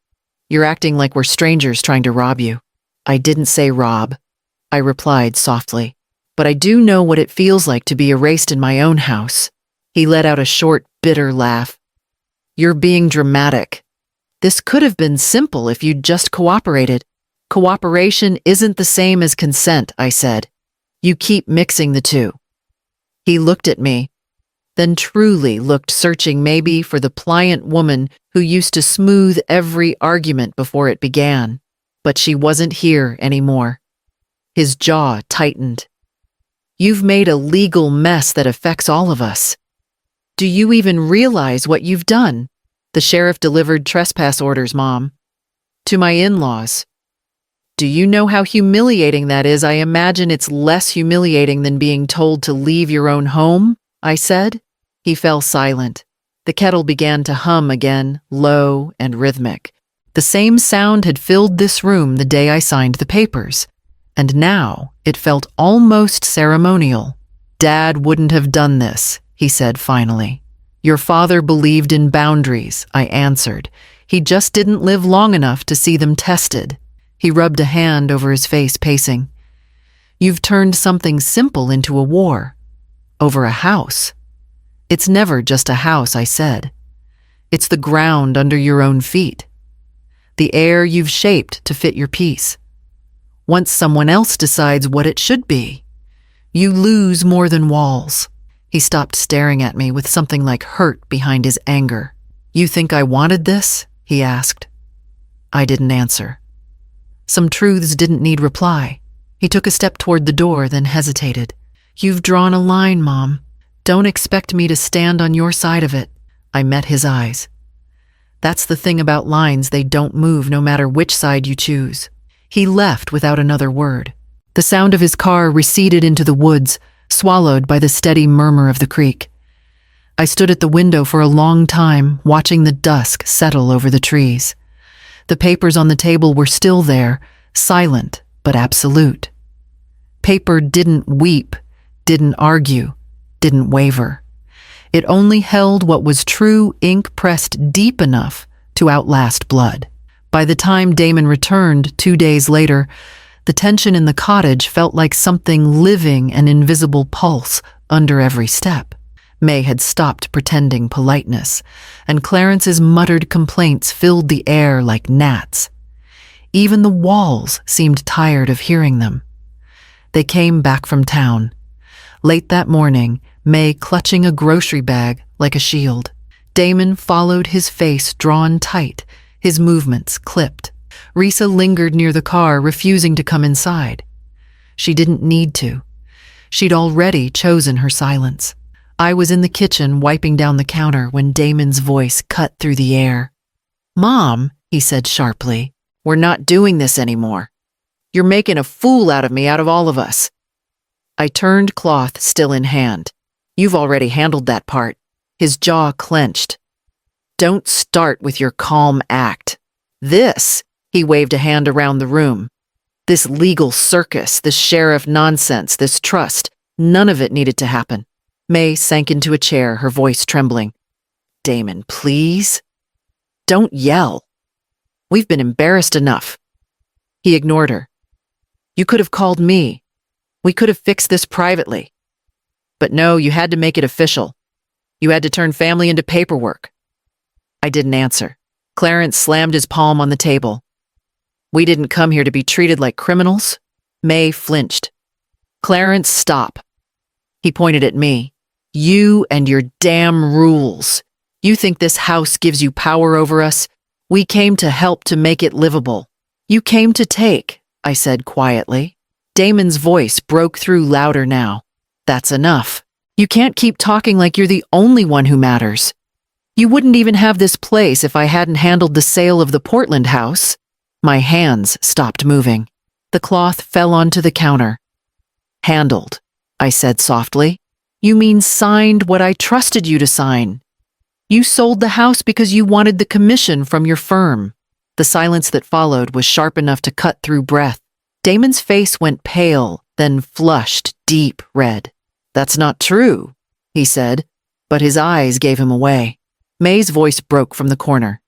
You're acting like we're strangers trying to rob you." "I didn't say rob," I replied softly. "But I do know what it feels like to be erased in my own house." He let out a short, bitter laugh. "You're being dramatic. This could have been simple if you'd just cooperated." "Cooperation isn't the same as consent," I said. "You keep mixing the two." He looked at me, then truly looked, searching maybe for the pliant woman who used to smooth every argument before it began. But she wasn't here anymore. His jaw tightened. "You've made a legal mess that affects all of us. Do you even realize what you've done?" "The sheriff delivered trespass orders, Mom. To my in-laws." "Do you know how humiliating that is?" "I imagine it's less humiliating than being told to leave your own home," I said. He fell silent. The kettle began to hum again, low and rhythmic. The same sound had filled this room the day I signed the papers, and now it felt almost ceremonial. "Dad wouldn't have done this," he said finally. "Your father believed in boundaries," I answered. "He just didn't live long enough to see them tested." He rubbed a hand over his face, pacing. "You've turned something simple into a war. Over a house." "It's never just a house," I said. "It's the ground under your own feet. The air you've shaped to fit your peace. Once someone else decides what it should be, you lose more than walls." He stopped staring at me with something like hurt behind his anger. "You think I wanted this?" he asked. I didn't answer. Some truths didn't need reply. He took a step toward the door, then hesitated. "You've drawn a line, Mom. Don't expect me to stand on your side of it." I met his eyes. "That's the thing about lines, they don't move no matter which side you choose." He left without another word. The sound of his car receded into the woods, swallowed by the steady murmur of the creek. I stood at the window for a long time, watching the dusk settle over the trees. The papers on the table were still there, silent but absolute. Paper didn't weep, didn't argue, didn't waver. It only held what was true ink pressed deep enough to outlast blood. By the time Damon returned 2 days later, the tension in the cottage felt like something living an invisible pulse under every step. May had stopped pretending politeness, and Clarence's muttered complaints filled the air like gnats. Even the walls seemed tired of hearing them. They came back from town. Late that morning, May clutching a grocery bag like a shield. Damon followed, his face drawn tight, his movements clipped. Risa lingered near the car, refusing to come inside. She didn't need to. She'd already chosen her silence. I was in the kitchen wiping down the counter when Damon's voice cut through the air. "Mom," he said sharply, "we're not doing this anymore. You're making a fool out of me, out of all of us." I turned, cloth still in hand. "You've already handled that part." His jaw clenched. "Don't start with your calm act. This," he waved a hand around the room, "this legal circus, this sheriff nonsense, this trust, none of it needed to happen." May sank into a chair, her voice trembling. "Damon, please. Don't yell. We've been embarrassed enough." He ignored her. "You could have called me. We could have fixed this privately. But no, you had to make it official. You had to turn family into paperwork." I didn't answer. Clarence slammed his palm on the table. "We didn't come here to be treated like criminals." May flinched. "Clarence, stop." He pointed at me. "You and your damn rules. You think this house gives you power over us? We came to help to make it livable." "You came to take," I said quietly. Damon's voice broke through louder now. "That's enough. You can't keep talking like you're the only one who matters. You wouldn't even have this place if I hadn't handled the sale of the Portland house." My hands stopped moving. The cloth fell onto the counter. "Handled," I said softly. "You mean signed what I trusted you to sign. You sold the house because you wanted the commission from your firm." The silence that followed was sharp enough to cut through breath. Damon's face went pale, then flushed deep red. "That's not true," he said, but his eyes gave him away. May's voice broke from the corner.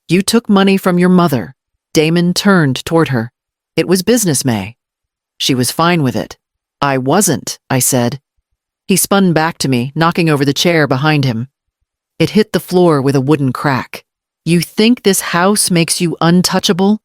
"You took money from your mother." Damon turned toward her. "It was business, May. She was fine with it." "I wasn't," I said. He spun back to me, knocking over the chair behind him. It hit the floor with a wooden crack. "You think this house makes you untouchable?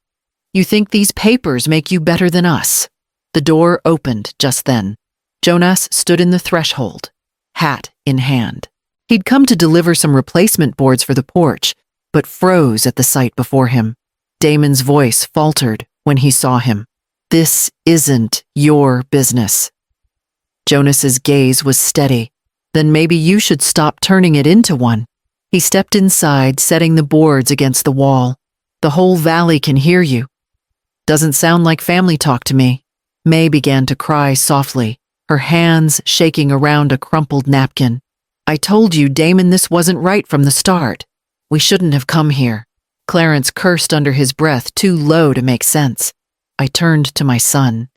You think these papers make you better than us?" The door opened just then. Jonas stood in the threshold, hat in hand. He'd come to deliver some replacement boards for the porch, but froze at the sight before him. Damon's voice faltered when he saw him. "This isn't your business." Jonas's gaze was steady. "Then maybe you should stop turning it into one." He stepped inside, setting the boards against the wall. "The whole valley can hear you." "Doesn't sound like family talk to me." May began to cry softly, her hands shaking around a crumpled napkin. "I told you, Damon, this wasn't right from the start. We shouldn't have come here." Clarence cursed under his breath, too low to make sense. I turned to my son.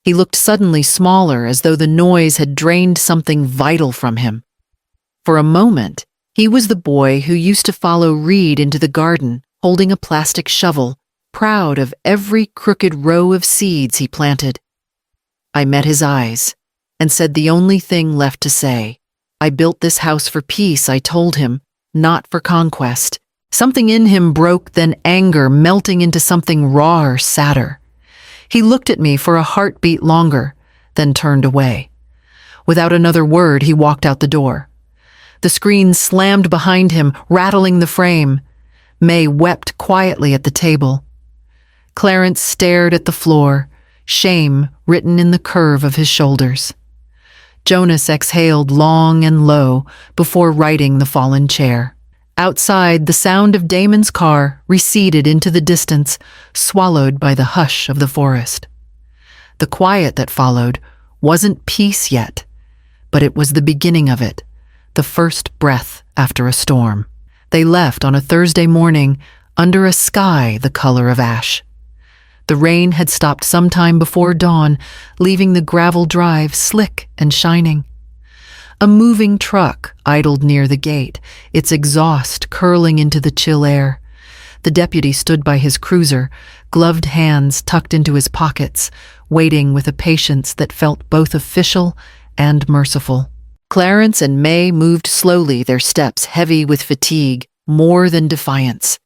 He looked suddenly smaller, as though the noise had drained something vital from him. For a moment, he was the boy who used to follow Reed into the garden, holding a plastic shovel, proud of every crooked row of seeds he planted. I met his eyes and said the only thing left to say. "I built this house for peace," I told him, "not for conquest." Something in him broke, then anger melting into something rawer, sadder. He looked at me for a heartbeat longer, then turned away. Without another word, he walked out the door. The screen slammed behind him, rattling the frame. May wept quietly at the table. Clarence stared at the floor, shame written in the curve of his shoulders. Jonas exhaled long and low before righting the fallen chair. Outside, the sound of Damon's car receded into the distance, swallowed by the hush of the forest. The quiet that followed wasn't peace yet, but it was the beginning of it, the first breath after a storm. They left on a Thursday morning under a sky the color of ash. The rain had stopped sometime before dawn, leaving the gravel drive slick and shining. A moving truck idled near the gate, its exhaust curling into the chill air. The deputy stood by his cruiser, gloved hands tucked into his pockets, waiting with a patience that felt both official and merciful. Clarence and May moved slowly, their steps heavy with fatigue, more than defiance.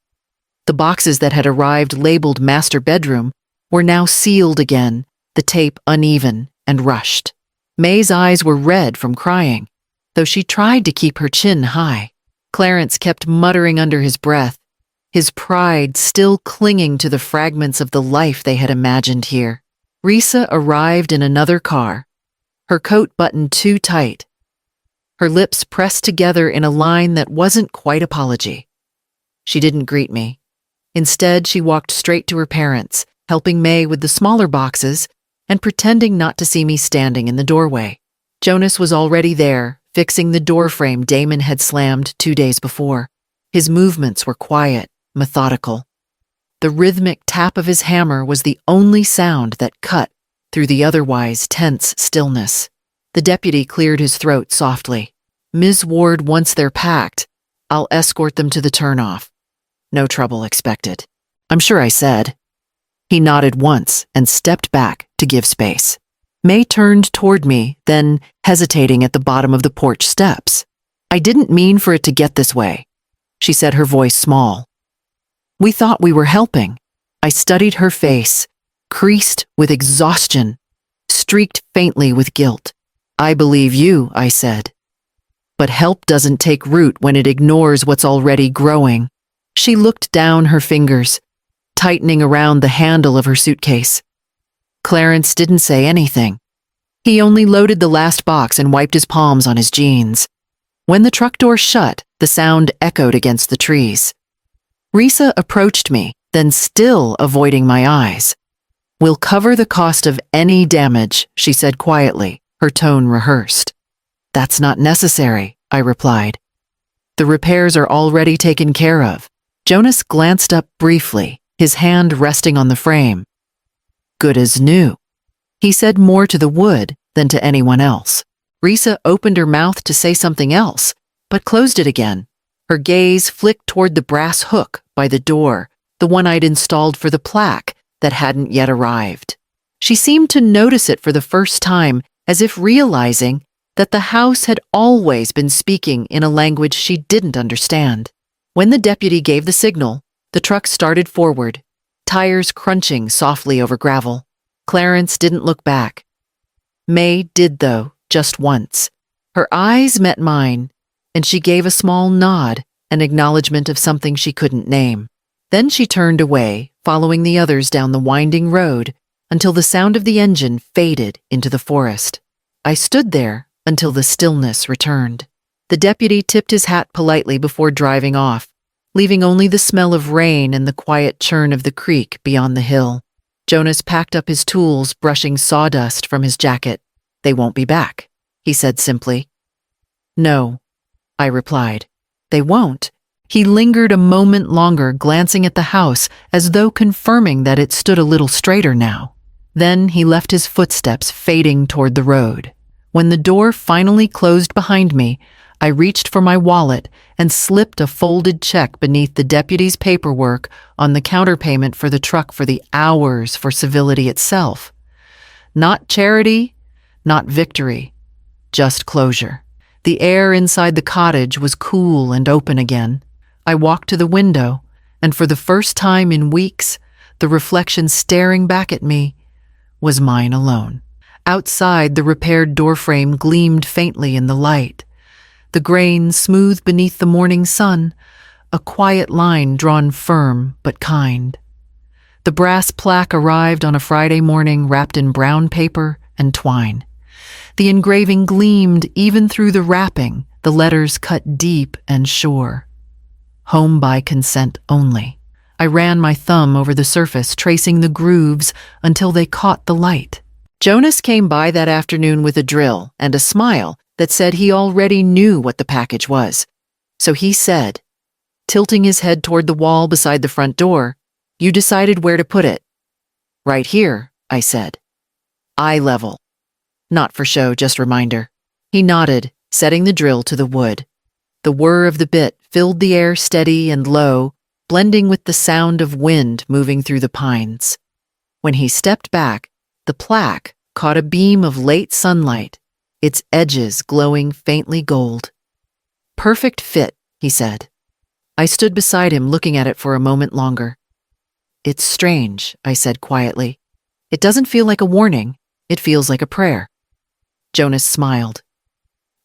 The boxes that had arrived labeled master bedroom were now sealed again, the tape uneven and rushed. May's eyes were red from crying, though she tried to keep her chin high. Clarence kept muttering under his breath, his pride still clinging to the fragments of the life they had imagined here. Risa arrived in another car, her coat buttoned too tight, her lips pressed together in a line that wasn't quite apology. She didn't greet me. Instead, she walked straight to her parents, helping May with the smaller boxes and pretending not to see me standing in the doorway. Jonas was already there, fixing the doorframe Damon had slammed 2 days before. His movements were quiet, methodical. The rhythmic tap of his hammer was the only sound that cut through the otherwise tense stillness. The deputy cleared his throat softly. "Ms. Ward, once they're packed, I'll escort them to the turnoff. No trouble expected." "I'm sure I said." He nodded once and stepped back to give space. May turned toward me, then hesitating at the bottom of the porch steps. "I didn't mean for it to get this way," she said, her voice small. "We thought we were helping." I studied her face, creased with exhaustion, streaked faintly with guilt. "I believe you," I said. "But help doesn't take root when it ignores what's already growing." She looked down her fingers, tightening around the handle of her suitcase. Clarence didn't say anything. He only loaded the last box and wiped his palms on his jeans. When the truck door shut, the sound echoed against the trees. Risa approached me, then still avoiding my eyes. "We'll cover the cost of any damage," she said quietly, her tone rehearsed. "That's not necessary," I replied. "The repairs are already taken care of." Jonas glanced up briefly, his hand resting on the frame. "Good as new." He said more to the wood than to anyone else. Risa opened her mouth to say something else, but closed it again. Her gaze flicked toward the brass hook by the door, the one I'd installed for the plaque that hadn't yet arrived. She seemed to notice it for the first time, as if realizing that the house had always been speaking in a language she didn't understand. When the deputy gave the signal, the truck started forward, tires crunching softly over gravel. Clarence didn't look back. May did, though, just once. Her eyes met mine, and she gave a small nod, an acknowledgement of something she couldn't name. Then she turned away, following the others down the winding road until the sound of the engine faded into the forest. I stood there until the stillness returned. The deputy tipped his hat politely before driving off, leaving only the smell of rain and the quiet churn of the creek beyond the hill. Jonas packed up his tools, brushing sawdust from his jacket. "They won't be back," he said simply. "No," I replied. "They won't." He lingered a moment longer, glancing at the house as though confirming that it stood a little straighter now. Then he left his footsteps fading toward the road. When the door finally closed behind me, I reached for my wallet and slipped a folded check beneath the deputy's paperwork on the counterpayment for the truck for the hours for civility itself. Not charity, not victory, just closure. The air inside the cottage was cool and open again. I walked to the window, and for the first time in weeks, the reflection staring back at me was mine alone. Outside, the repaired doorframe gleamed faintly in the light. The grain smooth beneath the morning sun, a quiet line drawn firm but kind. The brass plaque arrived on a Friday morning wrapped in brown paper and twine. The engraving gleamed even through the wrapping, the letters cut deep and sure. Home by consent only. I ran my thumb over the surface, tracing the grooves until they caught the light. Jonas came by that afternoon with a drill and a smile that said he already knew what the package was. So he said, tilting his head toward the wall beside the front door, "You decided where to put it." Right here, I said. Eye level. Not for show, just reminder. He nodded, setting the drill to the wood. The whir of the bit filled the air steady and low, blending with the sound of wind moving through the pines. When he stepped back, the plaque caught a beam of late sunlight, its edges glowing faintly gold. Perfect fit, he said. I stood beside him looking at it for a moment longer. It's strange, I said quietly. It doesn't feel like a warning, it feels like a prayer. Jonas smiled.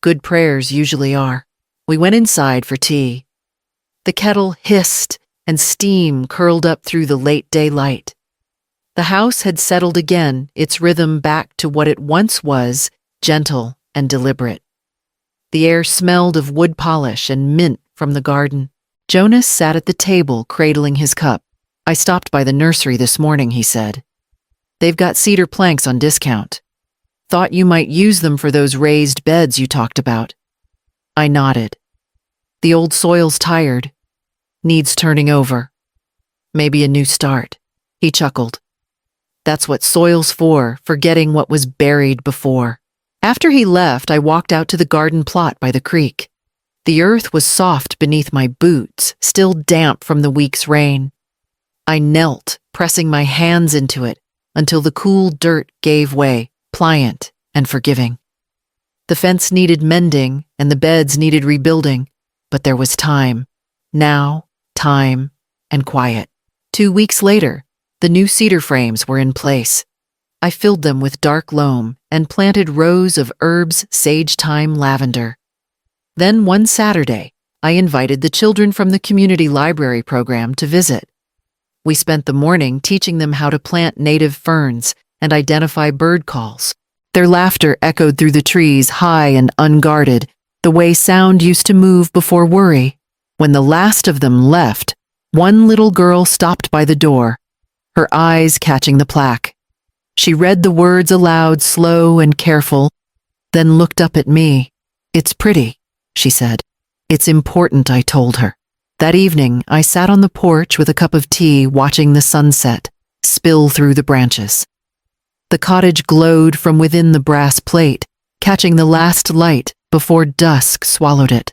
Good prayers usually are. We went inside for tea. The kettle hissed and steam curled up through the late daylight. The house had settled again, its rhythm back to what it once was, gentle and deliberate. The air smelled of wood polish and mint from the garden. Jonas sat at the table, cradling his cup. I stopped by the nursery this morning, he said. They've got cedar planks on discount. Thought you might use them for those raised beds you talked about. I nodded. The old soil's tired. Needs turning over. Maybe a new start. He chuckled. That's what soil's for getting what was buried before. After he left, I walked out to the garden plot by the creek. The earth was soft beneath my boots, still damp from the week's rain. I knelt, pressing my hands into it until the cool dirt gave way, pliant and forgiving. The fence needed mending and the beds needed rebuilding, but there was time. Now, time and quiet. 2 weeks later, the new cedar frames were in place. I filled them with dark loam and planted rows of herbs, sage-thyme, lavender. Then one Saturday, I invited the children from the community library program to visit. We spent the morning teaching them how to plant native ferns and identify bird calls. Their laughter echoed through the trees, high and unguarded, the way sound used to move before worry. When the last of them left, one little girl stopped by the door, her eyes catching the plaque. She read the words aloud, slow and careful, then looked up at me. It's pretty, she said. It's important, I told her. That evening, I sat on the porch with a cup of tea, watching the sunset spill through the branches. The cottage glowed from within the brass plate, catching the last light before dusk swallowed it.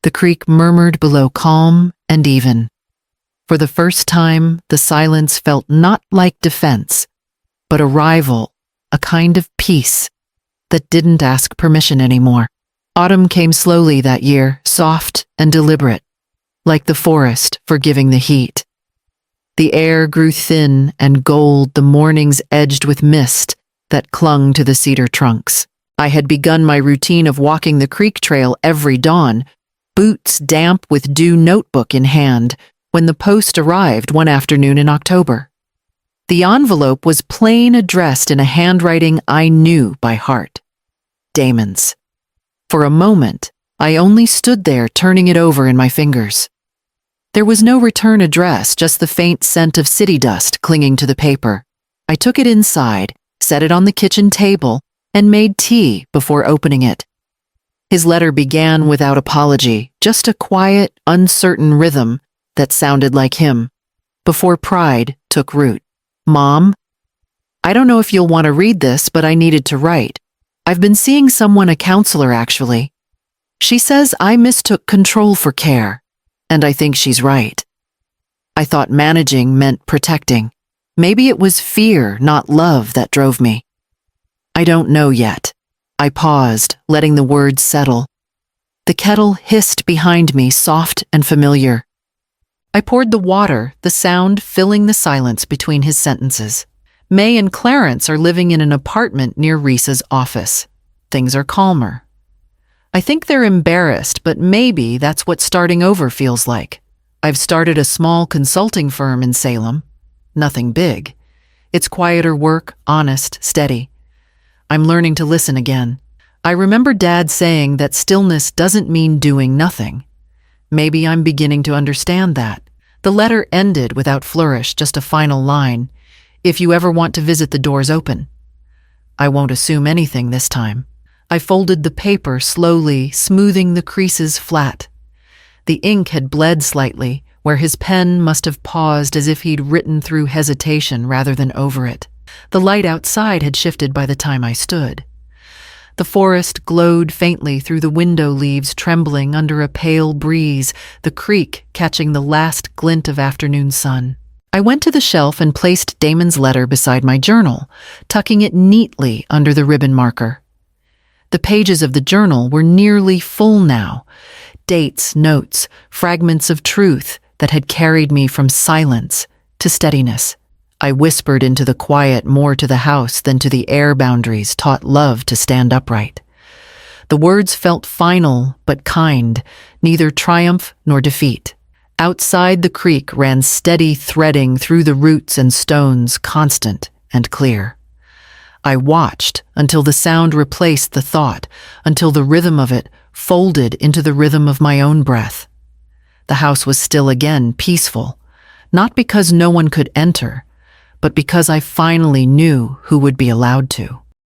The creek murmured below, calm and even. For the first time, the silence felt not like defense, but arrival, a kind of peace that didn't ask permission anymore. Autumn came slowly that year, soft and deliberate, like the forest forgiving the heat. The air grew thin and gold, the mornings edged with mist that clung to the cedar trunks. I had begun my routine of walking the creek trail every dawn, boots damp with dew, notebook in hand, when the post arrived one afternoon in October. The envelope was plain, addressed in a handwriting I knew by heart. Damon's. For a moment, I only stood there turning it over in my fingers. There was no return address, just the faint scent of city dust clinging to the paper. I took it inside, set it on the kitchen table, and made tea before opening it. His letter began without apology, just a quiet, uncertain rhythm that sounded like him, before pride took root. Mom, I don't know if you'll want to read this, but I needed to write. I've been seeing someone, a counselor actually. She says I mistook control for care, and I think she's right. I thought managing meant protecting. Maybe it was fear, not love, that drove me. I don't know yet. I paused, letting the words settle. The kettle hissed behind me, soft and familiar. I poured the water, the sound filling the silence between his sentences. May and Clarence are living in an apartment near Risa's office. Things are calmer. I think they're embarrassed, but maybe that's what starting over feels like. I've started a small consulting firm in Salem. Nothing big. It's quieter work, honest, steady. I'm learning to listen again. I remember Dad saying that stillness doesn't mean doing nothing. Maybe I'm beginning to understand that. The letter ended without flourish, just a final line. If you ever want to visit, the door's open. I won't assume anything this time. I folded the paper slowly, smoothing the creases flat. The ink had bled slightly, where his pen must have paused as if he'd written through hesitation rather than over it. The light outside had shifted by the time I stood. The forest glowed faintly through the window leaves trembling under a pale breeze, the creek catching the last glint of afternoon sun. I went to the shelf and placed Damon's letter beside my journal, tucking it neatly under the ribbon marker. The pages of the journal were nearly full now. Dates, notes, fragments of truth that had carried me from silence to steadiness. I whispered into the quiet more to the house than to the air boundaries taught love to stand upright. The words felt final but kind, neither triumph nor defeat. Outside the creek ran steady threading through the roots and stones, constant and clear. I watched until the sound replaced the thought, until the rhythm of it folded into the rhythm of my own breath. The house was still again, peaceful, not because no one could enter, but because I finally knew who would be allowed to.